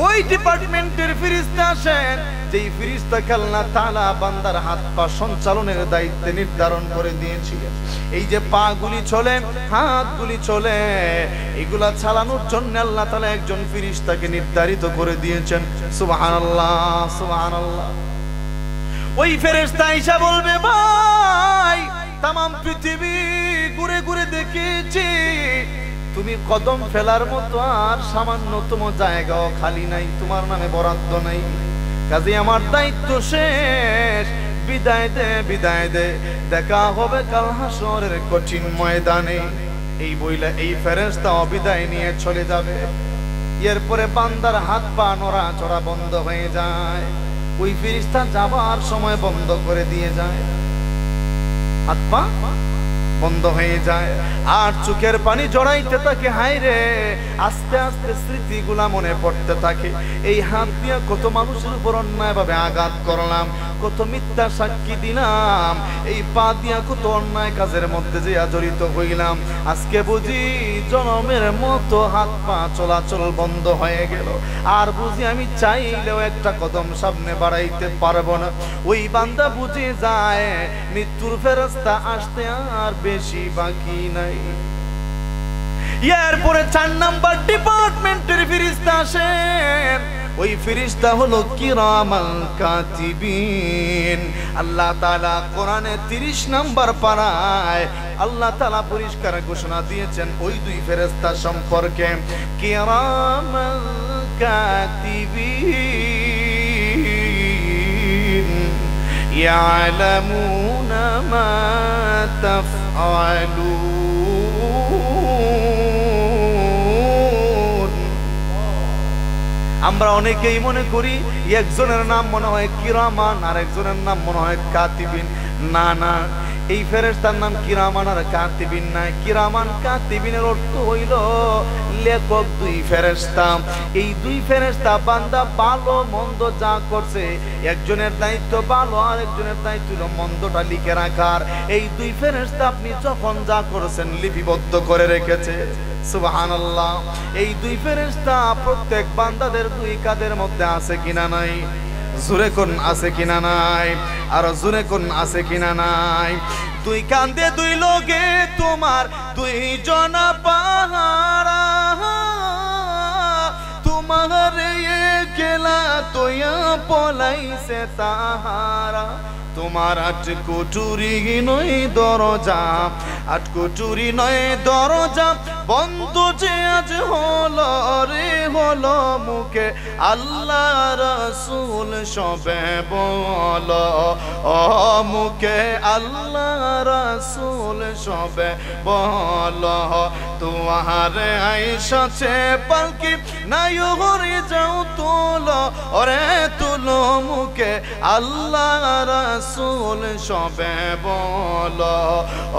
ওই ডিপার্টমেন্টের ফেরেশতা আসেন, যেই ফেরেশতাকে আল্লাহ তাআলা বান্দার হাত পা সঞ্চালনের দায়িত্বে নির্ধারণ করে দিয়েছিলেন। এই যে পা গুলি চলে, হাত গুলি চলে, এগুলা চালানোর জন্য আল্লাহ তাআলা একজন ফেরেশতাকে নির্ধারিত করে দিয়েছেন। সুবহানাল্লাহ, সুবহানাল্লাহ। ওই ফেরেশতা ঈসা বলবে, ভাই তামাম পৃথিবী ঘুরে ঘুরে দেখেছি, তুমি কদম ফেলার মতো আর সামান্যতম জায়গাও খালি নাই, তোমার নামে বরাদ্দ নাই, কাজে আমার দায়িত্ব শেষ, বিদায় দে, বিদায় দে, দেখা হবে কাল হাসরের কঠিন ময়দানে। এই বইলা এই ফেরেশতা বিদায় নিয়ে চলে যাবে। এরপরে বান্দার হাত পা নড়া চড়া বন্ধ হয়ে যায়। ওই ফেরেশতা যাবার সময় বন্ধ করে দিয়ে যায়, হাত পা বন্ধ হয়ে যায়, আর চোখের পানি জড়াইতে থাকে। হায় রে, আস্তে আস্তে স্মৃতিগুলা মনে পড়তে থাকে, এই হাত দিয়া কত মানুষের উপর অন্যায় ভাবে আঘাত করলাম, কত মিথ্যা সাক্ষী দিলাম, এই পা দিয়া কত অন্যায় কাজের মধ্যে যে জড়িত হইলাম, আজকে বুঝি জনমের মতো হাত পা চলাচল বন্ধ হয়ে গেল, আর বুঝি আমি চাইলেও একটা কদম সামনে বাড়াইতে পারবো না। ওই বান্দা বুঝে যায় মৃত্যুর ফেরেশতা আসতে আর বেশি বাকি নাই। এরপরে 4 নাম্বার ডিপার্টমেন্টের ফেরেশতা আসেন। ওই ফেরেশতা হলো কিরামাল কাতিবিন। আল্লাহ তাআলা কোরআনে 30 নাম্বার পারায় আল্লাহ তাআলা পরিষ্কার ঘোষণা দিয়েছেন ওই 2 ফেরেশতা সম্পর্কে, কিরামাল কাতিবিন ইয়ালামুনা মা তাফআলুন। আমরা অনেকেই মনে করি একজনের নাম মনে হয় কিরামান আর একজনের নাম মনে হয় কাতিবিন। না না, এই ফেরেশতার নাম কিরামান আর কাতিবিন না। কিরামান কাতিবিনের অর্থ হইল লেখক 2 ফেরেশতা। এই 2 ফেরেশতা বান্দা ভালো মন্দ যা করছে, একজনের দায়িত্ব ভালো আর একজনের দায়িত্ব হলো মন্দটা লিখে রাখার। এই 2 ফেরেশতা আপনি যখন যা করেছেন লিপিবদ্ধ করে রেখেছে। সুবহানাল্লাহ। এই 2 ফেরেশতা প্রত্যেক বান্দাদের 2 কাঁধের মধ্যে আছে কিনা নাই? জোরে কোন আছে কিনা নাই? আর জোরে কোন আছে কিনা নাই? 2 কাঁধে 2 লোকে তোমার 2 জনা পাহারা, তোমার একলা তোয়া পলাইছে তাহারা, তোমার 8 কুটুরি নই দরজা, আটকুটুরি নয় দরজা বন্ধ যে আজ হলো রে হলো মুখে আল্লাহ রাসূল সবে বলো ও মুখে আল্লাহ রাসূল সবে বলো তোমার আইসাছে পালকি নাই হরে যাও তুলো ওরে তুলো মুখে আল্লাহ রাসূল সবে বলো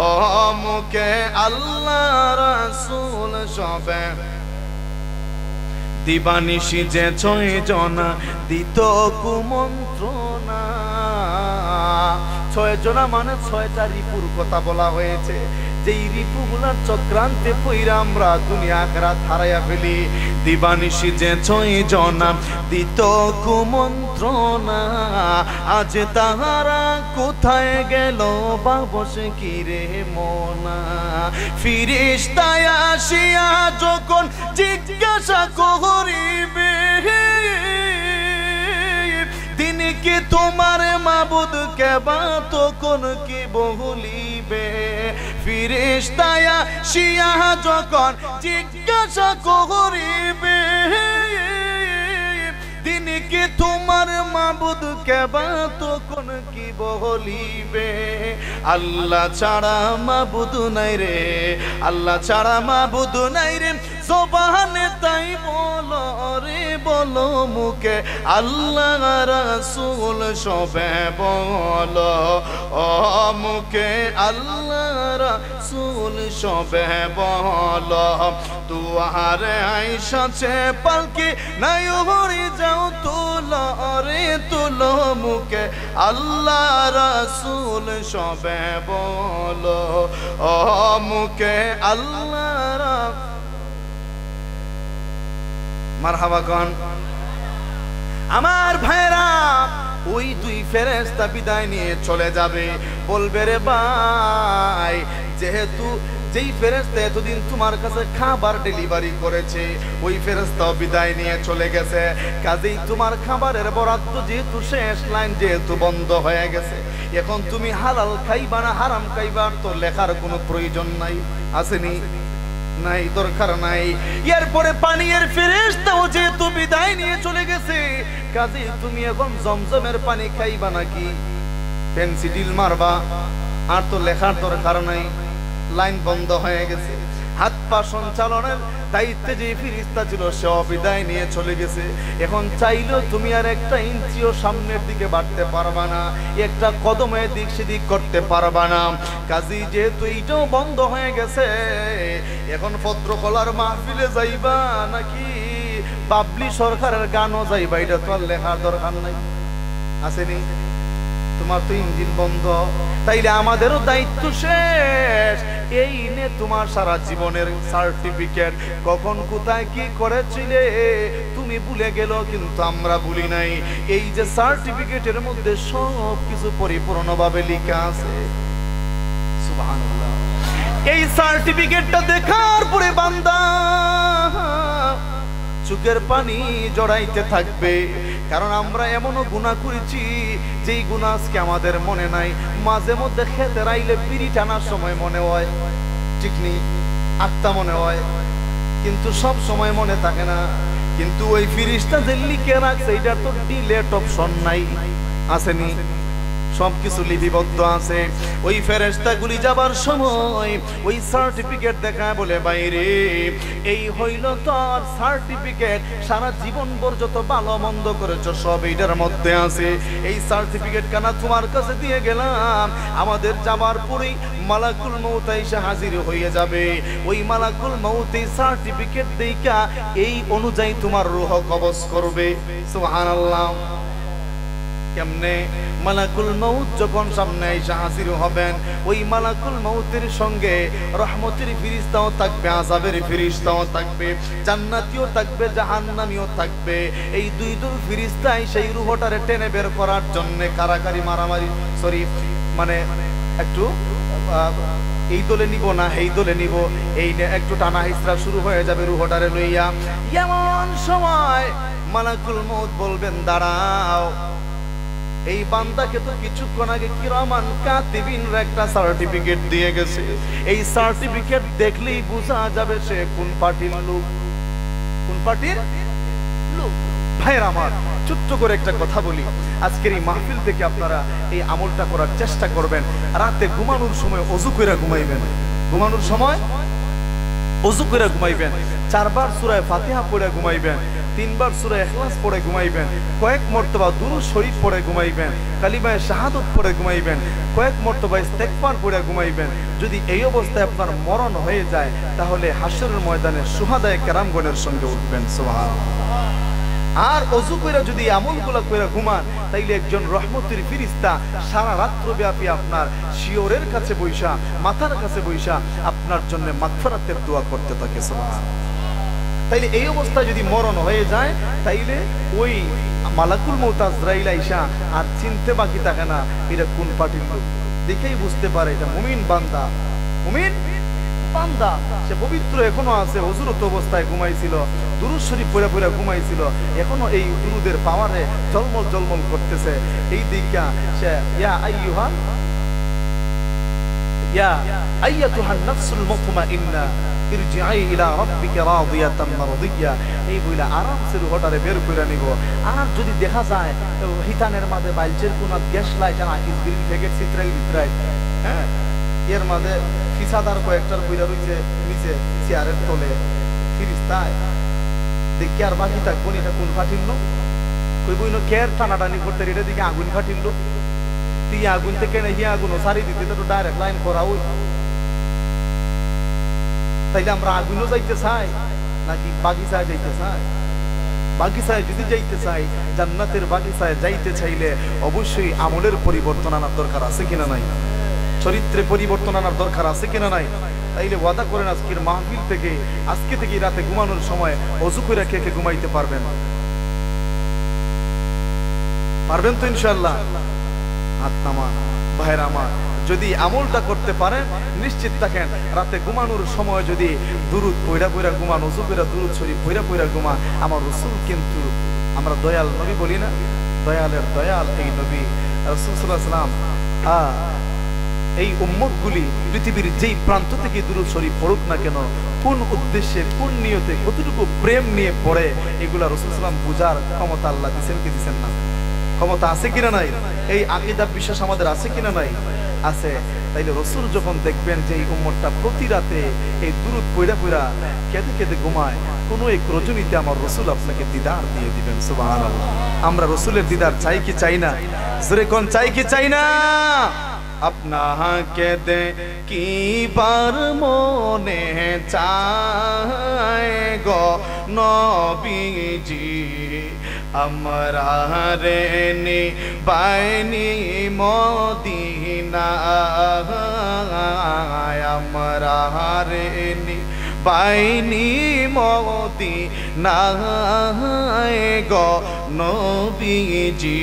ও মুখে আল্লাহ রাসূল সবে দিবানিশি যে 6 জনা দিত কুমন্ত্রণা 6 জনা মানে 6টা রিপুর কথা বলা হয়েছে যেই রিপুগুলার চক্রান্তে পইরা আমরা দুনিয়া আখিরাত হারাইয়া ফেলি দিবানিশি যে 6 জনা দিত কুমন্ত্রণা আজ তাহারা কোথায় গেল বা বসে কি রে মনা ফিরিস্তায় আসিয়া যখন জিজ্ঞাসা করিবে দিন কি তোমার মাবুদ কেবা তখন কি বলিবে ফিরিস্তায় আসিয়া যখন জিজ্ঞাসা করিবে দিন কি তোমার মাবুদ কেবা তখন কি বলিবে আল্লাহ ছাড়া মাবুদ নাই রে আল্লাহ ছাড়া মাবুদ নাই রে জবানে তাই বলো রে বলো মুখে আল্লাহ রাসূল সবে বলো ও মুখে আল্লাহ রাসূল সবে বলো তুয়ার আইসাছে পালকি নাই হরি যাও তুলো রে তুলো মুখে আল্লাহ রাসূল সবে বলো ও মুখে আল্লাহ মারহাবা গান আমার ভাইরা ওই 2 ফেরেশতা বিদায় নিয়ে চলে যাবে বলবে রে ভাই যেহেতু যেই ফেরেশতা এতদিন তোমার কাছে খাবার ডেলিভারি করেছে ওই ফেরেশতা বিদায় নিয়ে চলে গেছে কাজেই তোমার খাবারের বরাদ্দ যেহেতু শেষ লাইন যেহেতু বন্ধ হয়ে গেছে এখন তুমি হালাল খাইবা না হারাম খাইবা তো লেখার কোনো প্রয়োজন নাই আসেনি নাই দরকার নাই এরপরে পানির ফেরেশতাও যেহেতু বিদায় নিয়ে চলে গেছে কাজেই তুমি এখন জমজমের পানি খাইবা নাকি পেন্সিডিল মারবা আর তো লেখার দরকার নাই লাইন বন্ধ হয়ে গেছে হাত পা সঞ্চালনের দায়িত্বে যে ফেরেশতা ছিল সে বিদায় নিয়ে চলে গেছে এখন চাইলেও তুমি আর একটা ইঞ্চিও সামনের দিকে বাড়তে পারবা না একটা কদম এদিক সেদিক করতে পারবা না কাজেই যেহেতু এইটাও বন্ধ হয়ে গেছে এখন ভদ্রকলার মাহফিলে যাইবা নাকি বাবলি সরকারের গানও যাইবা এটা তো আর লেখার দরকার নাই আসেনি তোমার তো ইঞ্জিন বন্ধ তাইলে আমাদেরও দায়িত্ব শেষ এই নে তোমার সারা জীবনের সার্টিফিকেট কখন কোথায় কি করেছিলে তুমি ভুলে গেল কিন্তু আমরা ভুলি নাই এই যে সার্টিফিকেটের মধ্যে সব কিছু পরিপূর্ণভাবে লেখা আছে সুবহানাল্লাহ এই সার্টিফিকেটটা দেখার পরে বান্দা চোখের পানি জড়াইতে থাকবে কারণ আমরা এমনও গুনাহ করেছি যেই গুনাহ আজকে আমাদের মনে নাই মাঝে মধ্যে খেতে রাইলে বিড়ি টানার সময় মনে হয় ঠিক নেই আত্মা মনে হয় কিন্তু সব সময় মনে থাকে না কিন্তু ওই ফেরেশতা যে লিখে রাখছে এটার তো ডিলেট অপশন নাই আসেনি সবকিছু লিপিবদ্ধ আছে ওই ফেরেশতাগুলি যাবার সময় ওই সার্টিফিকেট দেখায় বলে বাইরে এই হইল তোর সার্টিফিকেট সারা জীবন ভর যত ভালো মন্দ করেছো সব এইটার মধ্যে আছে এই সার্টিফিকেট কানা তোমার কাছে দিয়ে গেলাম আমাদের যাবার পরেই মালাকুল মউত এসে হাজির হয়ে যাবে ওই মালাকুল মউত এই সার্টিফিকেট দেইকা এই অনুযায়ী তোমার রূহ কবজ করবে সুবহানাল্লাহ কেমনে মালাকুল মউত যখন সামনে এসে হাজির হবেন ওই মালাকুল মউতের সঙ্গে রহমতের ফেরেশতাও থাকবে আযাবের ফেরেশতাও থাকবে জান্নাতীও থাকবে জাহান্নামীও থাকবে এই দুই দল ফেরেশতা সেই রূহটারে টেনে বের করার জন্য কারাকারি মারামারি মানে একটু এই দলে নিব না এই দলে নিব এই একটু টানা হিসরা শুরু হয়ে যাবে রূহটারে লইয়া এমন সময় মালাকুল মউত বলবেন দাঁড়াও এই বান্দাকে তো কিছুক্ষণ আগে কিরামান কাতিবিনরা একটা সার্টিফিকেট দিয়ে গেছে। এই সার্টিফিকেট দেখলেই বোঝা যাবে সে কোন পার্টির লোক, কোন পার্টির লোক। ভাইয়ের আমার, ছোট্ট করে একটা কথা বলি, আজকের এই মাহফিল থেকে আপনারা এই আমলটা করার চেষ্টা করবেন। রাতে ঘুমানোর সময় ওযু করে ঘুমাইবেন, ঘুমানোর সময় ওযু করে ঘুমাইবেন। 4 বার সূরা ফাতিহা পড়ে ঘুমাইবেন, 3 বার সূরা ইখলাস পড়ে ঘুমাইবেন, কয়েক মর্তবা দুরূদ শরীফ পড়ে ঘুমাইবেন, কালিমায়ে শাহাদাত পড়ে ঘুমাইবেন, কয়েক মর্তবা ইস্তেগফার পড়ে ঘুমাইবেন। যদি এই অবস্থায় আপনার মরণ হয়ে যায় তাহলে হাশরের ময়দানে শুহাদায়ে কেরামগণের সঙ্গে উঠবেন। সুবহানাল্লাহ। আর ওযু কইরা যদি আমলগুলো কইরা ঘুমান তাইলে একজন রহমতের ফেরেশতা সারা রাত্র ব্যাপী আপনার শিয়রের কাছে বইসা, মাথার কাছে বইসা আপনার জন্য মাগফিরাতের দোয়া করতে থাকে। সুবহানাল্লাহ। তাইলে এই অবস্থায় যদি মরণ হয়ে যায় তাইলে ওই মালাকুল মউত আজরাইল আইসা আর চিনতে বাকি থাকে না এটা কোন পার্টির লোক, দেখেই বুঝতে পারে এটা মুমিন বান্দা, মুমিন বান্দা। সে পবিত্র এখনো আছে, হুজুরত অবস্থায় ঘুমাইছিল, দুরূদ শরীফ পড়ে পড়ে ঘুমাইছিল, এখনো এই দুরুদের পাওয়ারে ঝলমল ঝলমল করতেছে। এই দিকা সে ইয়া আইয়াতুহান নাফসুল মুতমাইন্না ইরজিই ইলা রাব্বিকা রাদিয়াতাম মারদিয়া, এই বইলা আরামসে রুহটারে বের করে নিব। আর যদি দেখা যায় হিতানের মাঝে বাইলচের কোন গ্যাস লাই জানা ইসবিল থেকে চিত্রাই ভিতরাই, হ্যাঁ, এর মাঝে ফিসাদার কয়েকটার বইরা রইছে নিচে চেয়ারের তলে, ফিরিস্তায় দেখি আর বাকি থাকবো এটা কোন ফাটিল লোক, কই বইনো কেয়ার টানাটানি করতে এটা দিকে আগুন ফাটিল লোক, তুই আগুন থেকে হিয়া আগুন সারি দিতে তো ডাইরেক্ট লাইন করা ওই। তাইলে আমরা আগুনও যাইতে চাই নাকি বাগিচায় যাইতে চাই? বাগিচায় যদি যাইতে চাই, জান্নাতের বাগিচায় যাইতে চাইলে অবশ্যই আমলের পরিবর্তন আনার দরকার আছে কিনা নাই, চরিত্রে পরিবর্তন আনার দরকার আছে কিনা নাই। তাইলে ওয়াদা করেন আজকের মাহফিল থেকে, আজকে থেকে রাতে ঘুমানোর সময় ওযু করে কে কে ঘুমাইতে পারবেন? পারবেন তো ইনশাআল্লাহ? হাত নামান। ভাইরা আমার, যদি আমলটা করতে পারেন নিশ্চিত থাকেন রাতে ঘুমানোর সময় যদি দুরূদ পড়া পড়া ঘুমান, ওযু করে দুরূদ শরীফ পড়া পড়া ঘুমান, আমার রাসূল কিন্তু, আমরা দয়াল নবী বলি না, দয়ালের দয়াল এই নবী রাসূল সাল্লাল্লাহু আলাইহি ওয়াসাল্লাম এই উম্মতগুলি পৃথিবীর যেই প্রান্ত থেকে দুরূদ শরীফ পড়ুক না কেন, কোন উদ্দেশ্যে, কোন নিয়তে, কতটুকু প্রেম নিয়ে পড়ে, এগুলা রাসূল সাল্লাল্লাহু আলাইহি ওয়াসাল্লাম বুঝার ক্ষমতা আল্লাহ দিবেন কি দিবেন না? ক্ষমতা আছে কিনা নাই? এই আকীদা বিশ্বাস আমাদের আছে কিনা নাই? আছে। তাইলে রাসূল যখন দেখবেন যে এই উম্মতটা প্রতি রাতে এই দুরূদ পড়া পড়া কেঁদে কেঁদে ঘুমায়, কোনো এক রজনীতে আমার রাসূল আপনাকে দিদার দিয়ে দিবেন। সুবহানাল্লাহ। আমরা রাসূলের দিদার চাই কি চাই না? জোরে কোন চাই কি চাই না? আপনাকে দেখিবার মনে চায় গো নবীজি, আমরা রে নিবাইনি মদিনায়, আমরা রে নিবাইনি মদিনায় গো নবীজি,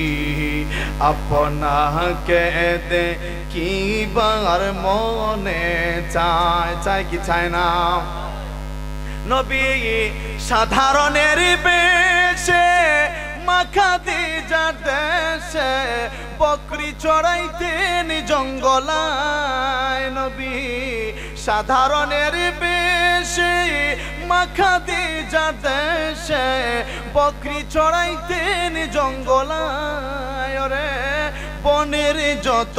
আপনাকে দেখিবার মনে চায়, চায় কি চায় না? নবী সাধারণের বেশে মাখা দিজার দেশে বকরি চড়াইতেন জঙ্গলায়, নবী সাধারণের বেশে মাখা দিজার দেশে বকরি চড়াইতেন জঙ্গলায়। রে বনের যত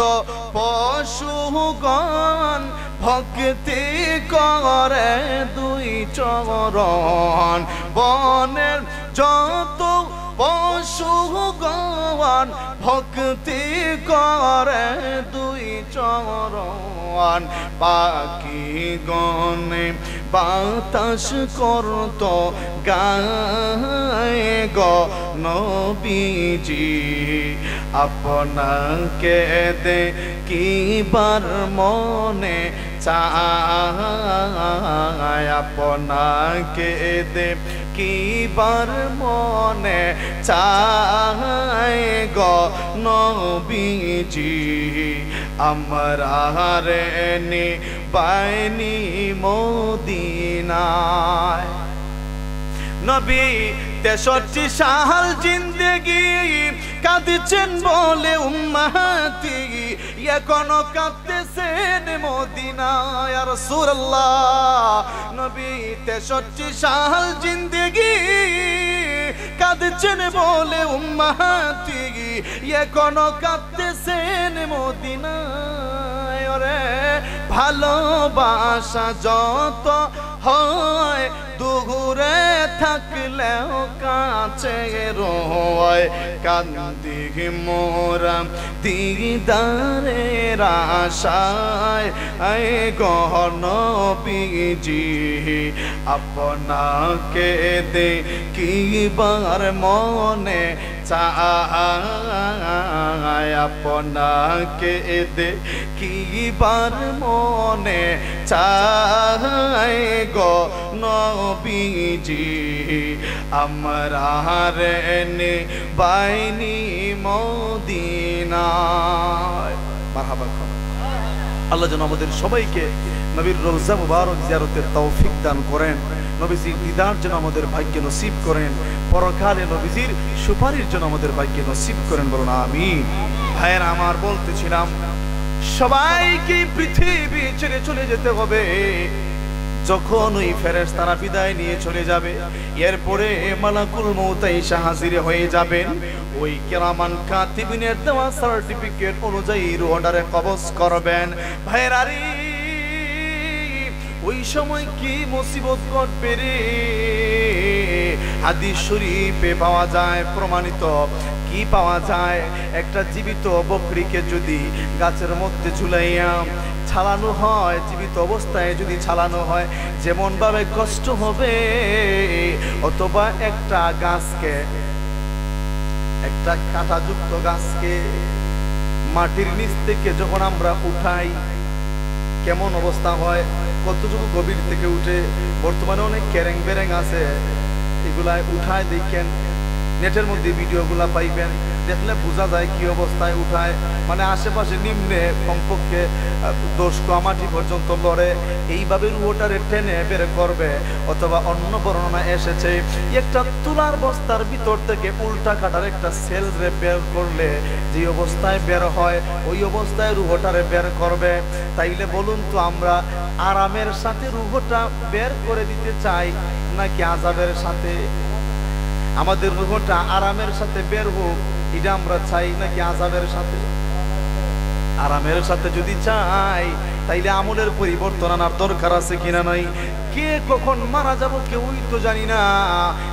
পশুগণ ভক্তি করে দুই চরণ, বনের যত পশুগণ ভক্তি করে দুই চরণ, পাখি গণে বাতাস করত গায়ে গো নবীজি, আপনাকে দেখিবার মনে চায়, আপনাকে দেখিবার মনে চায় গো নবীজি, আমরা রে নিবাইনি মদিনায়। নবী 63 সাল জিন্দেগি কাঁদছেন বলে উম্মাতি এখনো কাঁদতেছেন মদিনায় ইয়া রাসূলুল্লাহ নবী 63 সাল জিন্দেগি কাঁদছেন বলে উম্মাতি এখনো কাঁদতেছেন মদিনায় ওরে ভালোবাসা যত হয় দূরে থাকলেও কাছে রয় কান্দি মোরা দিদারের আশায় আয় গহন বিজি আপনাকে দেখিবার মনে চায় আপনাকে দেখিবার মনে চায় গো নবীজি আমরা রে বাইনি মদিনায় মারহাবা। আল্লাহ যেন আমাদের সবাইকে নবীর রওজা মুবারক জিয়ারতের তৌফিক দান করেন, নবীজির দিদার যেন আমাদের ভাগ্যে নসিব করেন, পরকালে নবীজির সুপারিশ যেন আমাদের ভাগ্যে নসিব করেন, বলুন আমিন। ভাইয়েরা আমার, বলতেছিলাম সবাইকে পৃথিবী ছেড়ে চলে যেতে হবে। যখন ওই ফেরেশতারা বিদায় নিয়ে চলে যাবে, এরপরে মালাকুল মউত এসে হাজির হয়ে যাবেন। ওই কিরামান কাতিবিনের দেওয়া সার্টিফিকেট অনুযায়ী রুহটারে কবজ করবেন। ভাইরা রে, ওই সময় কি মুসিবত ঘটবে রে? হাদিস শরীফে পাওয়া যায়, প্রমাণিত। কি পাওয়া যায়? একটা জীবিত বকরিকে যদি গাছের মধ্যে ঝুলাইয়া ছাড়ানো হয়, জীবিত অবস্থায় যদি ছাড়ানো হয়, যেমন ভাবে কষ্ট হবে, অথবা একটা গাছকে, একটা কাঁটাযুক্ত গাছকে মাটির নিচ থেকে যখন আমরা উঠাই কেমন অবস্থা হয়, কতটুকু গভীর থেকে উঠে। বর্তমানে অনেক ক্যারেং বেরেং আছে, এগুলায় উঠায় দেখেন, নেটের মধ্যে ভিডিওগুলা পাইবেন, দেখলে বোঝা যায় কি অবস্থায় উঠায়। মানে আশেপাশে নিম্নে কমপক্ষে 10 মাটি পর্যন্ত লড়ে, এইভাবে রুহটারে টেনে বের করবে। অথবা অন্য বর্ণনা এসেছে, একটা তুলার বস্তার ভিতর থেকে উল্টা কাটার একটা সেল রে বের করলে যে অবস্থায় বের হয়, ওই অবস্থায় রুহটারে বের করবে। তাইলে বলুন তো, আমরা আরামের সাথে রুহটা বের করে দিতে চাই নাকি আযাবের সাথে? আমাদের রুহটা আরামের সাথে বের হোক, এটা আমরা চাই নাকি আযাবের সাথে? আরামের সাথে যদি চাই, তাইলে আমলের পরিবর্তন আনার দরকার আছে কিনা নাই? কে কখন মারা যাব কেউই তো জানি না।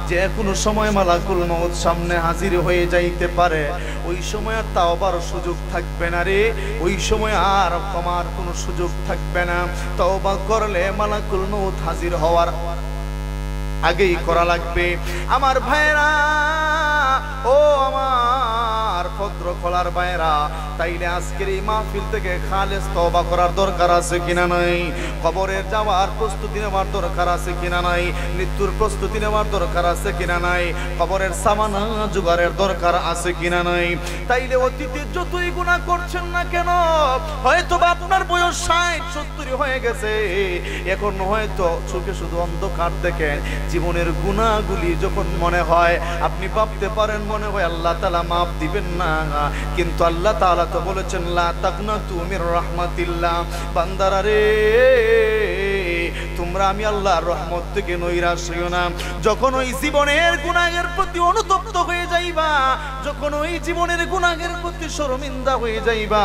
যে কোনো সময় মালাকুল মউত সামনে হাজির হয়ে যাইতে পারে। ওই সময় আর তাওবার সুযোগ থাকবে না রে, ওই সময় আর ক্ষমার কোনো সুযোগ থাকবে না। তওবা করলে মালাকুল মউত হাজির হওয়ার আগেই করা লাগবে। আমার ভাইরা, ও আমার ভদ্র খোলার ভাইরা, তাইলে আজকের এই মাহফিল থেকে খালেস তওবা করার দরকার আছে কিনা নাই? কবরের যাওয়ার প্রস্তুতি নেওয়ার দরকার আছে কিনা নাই? মৃত্যুর প্রস্তুতি নেওয়ার দরকার আছে কিনা নাই? কবরের সামানা জোগাড়ের দরকার আছে কিনা নাই? তাইলে অতীতে যতই গুনাহ করছেন না কেন, হয়তো বা আপনার বয়স 60-70 হয়ে গেছে, এখন হয়তো চোখে শুধু অন্ধকার দেখেন। জীবনের গুনাহগুলি যখন মনে হয়, আপনি ভাবতে পারেন মনে হয় আল্লাহ তাআলা মাফ দিবেন না, কিন্তু আল্লাহ তাআলা তো বলেছেন লা তাকনাতু মির রাহমাতিল্লাহ। বান্দারা রে, তোমরা আমি আল্লাহর রহমত থেকে নৈরাশ হইও না। যখন ওই জীবনের গুনাহের প্রতি অনুতপ্ত হয়ে যাইবা, যখন ওই জীবনের গুনাহের প্রতি শর্মিন্দা হয়ে যাইবা,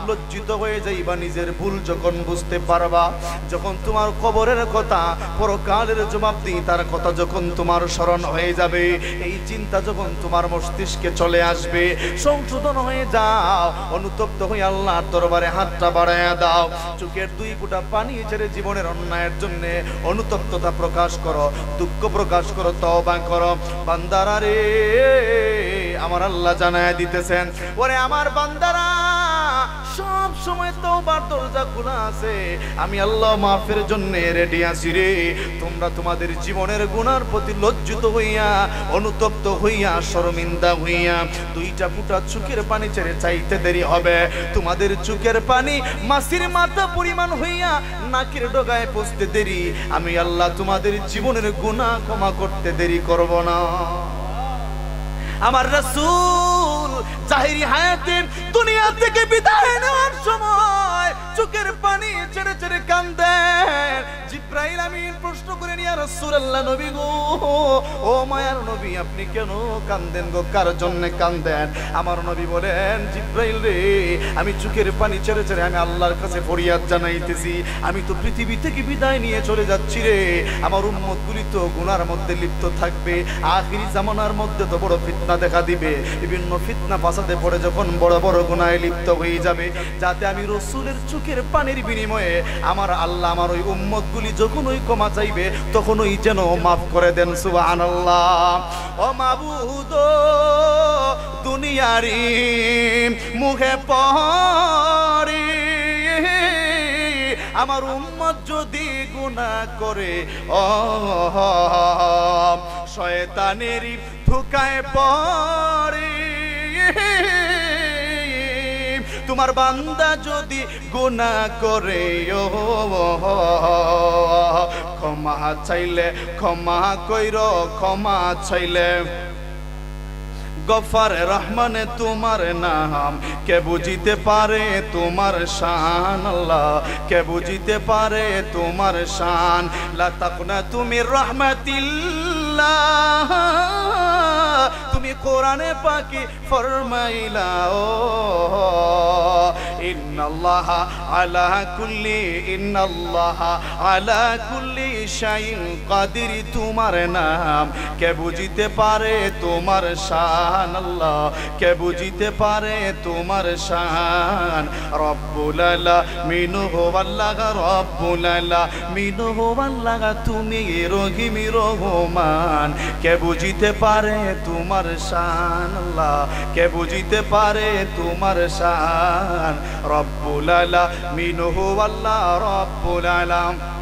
লজ্জিত হয়ে যাইবা, নিজের ভুল যখন বুঝতে পারবা, যখন তোমার কবরের কথা, পরকালের জবাবদিহিতার কথা যখন তোমার স্মরণ হয়ে যাবে, এই চিন্তা যখন তোমার মস্তিষ্কে চলে আসবে, সংশোধন হয়ে যাও, অনুতপ্ত হয়ে আল্লাহর দরবারে হাতটা বাড়ায়া দাও, চোখের 2 ফোঁটা পানি ছেড়ে জীবনের অন্যায়ের জন্য অনুতপ্ততা প্রকাশ করো, দুঃখ প্রকাশ করো, তওবা করো। বান্দারা রে, আমার আল্লাহ জানায়া দিতেছেন, ওরে আমার বান্দারা, সব সময় তওবার দরজা খোলা আছে, আমি আল্লাহ মাফের জন্য রেডি আছি রে। তোমরা তোমাদের জীবনের গুনার প্রতি লজ্জিত হইয়া, অনুতপ্ত হইয়া, শর্মিন্দা হইয়া 2টা ফোঁটা চোখের পানি ছেড়ে চাইতে দেরি হবে। তোমাদের চোখের পানি মাছির মাথা পরিমাণ হইয়া নাকের ডগায় পৌঁছতে দেরি, আমি আল্লাহ তোমাদের জীবনের গুনাহ ক্ষমা করতে দেরি করব না। আমার রাসূল জাহিরি হায়াতে দুনিয়া থেকে বিদায় নেওয়ার সময় চোখের পানি ছেড়ে ছেড়ে কান্দেন। জিব্রাইল আমিন প্রশ্ন করেন, ইয়া রাসূলুল্লাহ, নবী গো, ও মায়ার নবী, আপনি কেন কান্দেন গো? কার জন্য কান্দেন? আমার নবী বলেন, জিব্রাইল রে, আমি চোখের পানি ছেড়ে ছেড়ে আমি আল্লাহর কাছে ফরিয়াদ জানাইতেছি। আমি তো পৃথিবী থেকে বিদায় নিয়ে চলে যাচ্ছি রে। আমার উম্মতগুলি তো গুনার মধ্যে লিপ্ত থাকবে। আখিরি জামানার মধ্যে তো বড় ফিতনা দেখা দিবে। বিভিন্ন ফিতনা ফাসাদে পড়ে যখন বড় বড় গুনাহে লিপ্ত হয়ে যাবে, যাতে আমি রাসূলের চোখের পানির বিনিময়ে আমার আল্লাহ আমার ওই উম্মতগুলি যখন ওই ক্ষমা চাইবে তখন ওই যেন মাফ করে দেন। সুবহানাল্লাহ। ও মাবুদ, দুনিয়ারি মুখে পড়ি আমার উম্মত যদি গুনাহ করে, ও শয়তানেরই ধোঁকায় পড়ে। তোমার বান্দা যদি গুনাহ করে, ও ক্ষমা চাইলে ক্ষমা কইর, ক্ষমা চাইলে গফার রহমানে তোমার নাম। কে বুঝিতে পারে তোমার শান? আল্লাহ, কে বুঝিতে পারে তোমার শান? লা তাকনাতু মির রাহমাতিল্লাহ, তুমি কোরআনে পাকি ফরমাইলা, ও ইন্নাল্লাহ আলা কুল্লি শাইইন কাদির। তোমার নাম কে বুঝিতে পারে তোমার শান? আল্লাহ, কে বুঝিতে পারে তোমার শান? রব্বুল আলামিন হুয়াল্লাহ, রব্বুল আলামিন হুয়াল্লাহ, তুমি রহিম রহমান। কে বুঝিতে পারে তোমার শান? আল্লাহ, কে বুঝিতে পারে তোমার শান? রব্বুল আলামিন হুয়াল্লাহ, রব্বুল আলামিন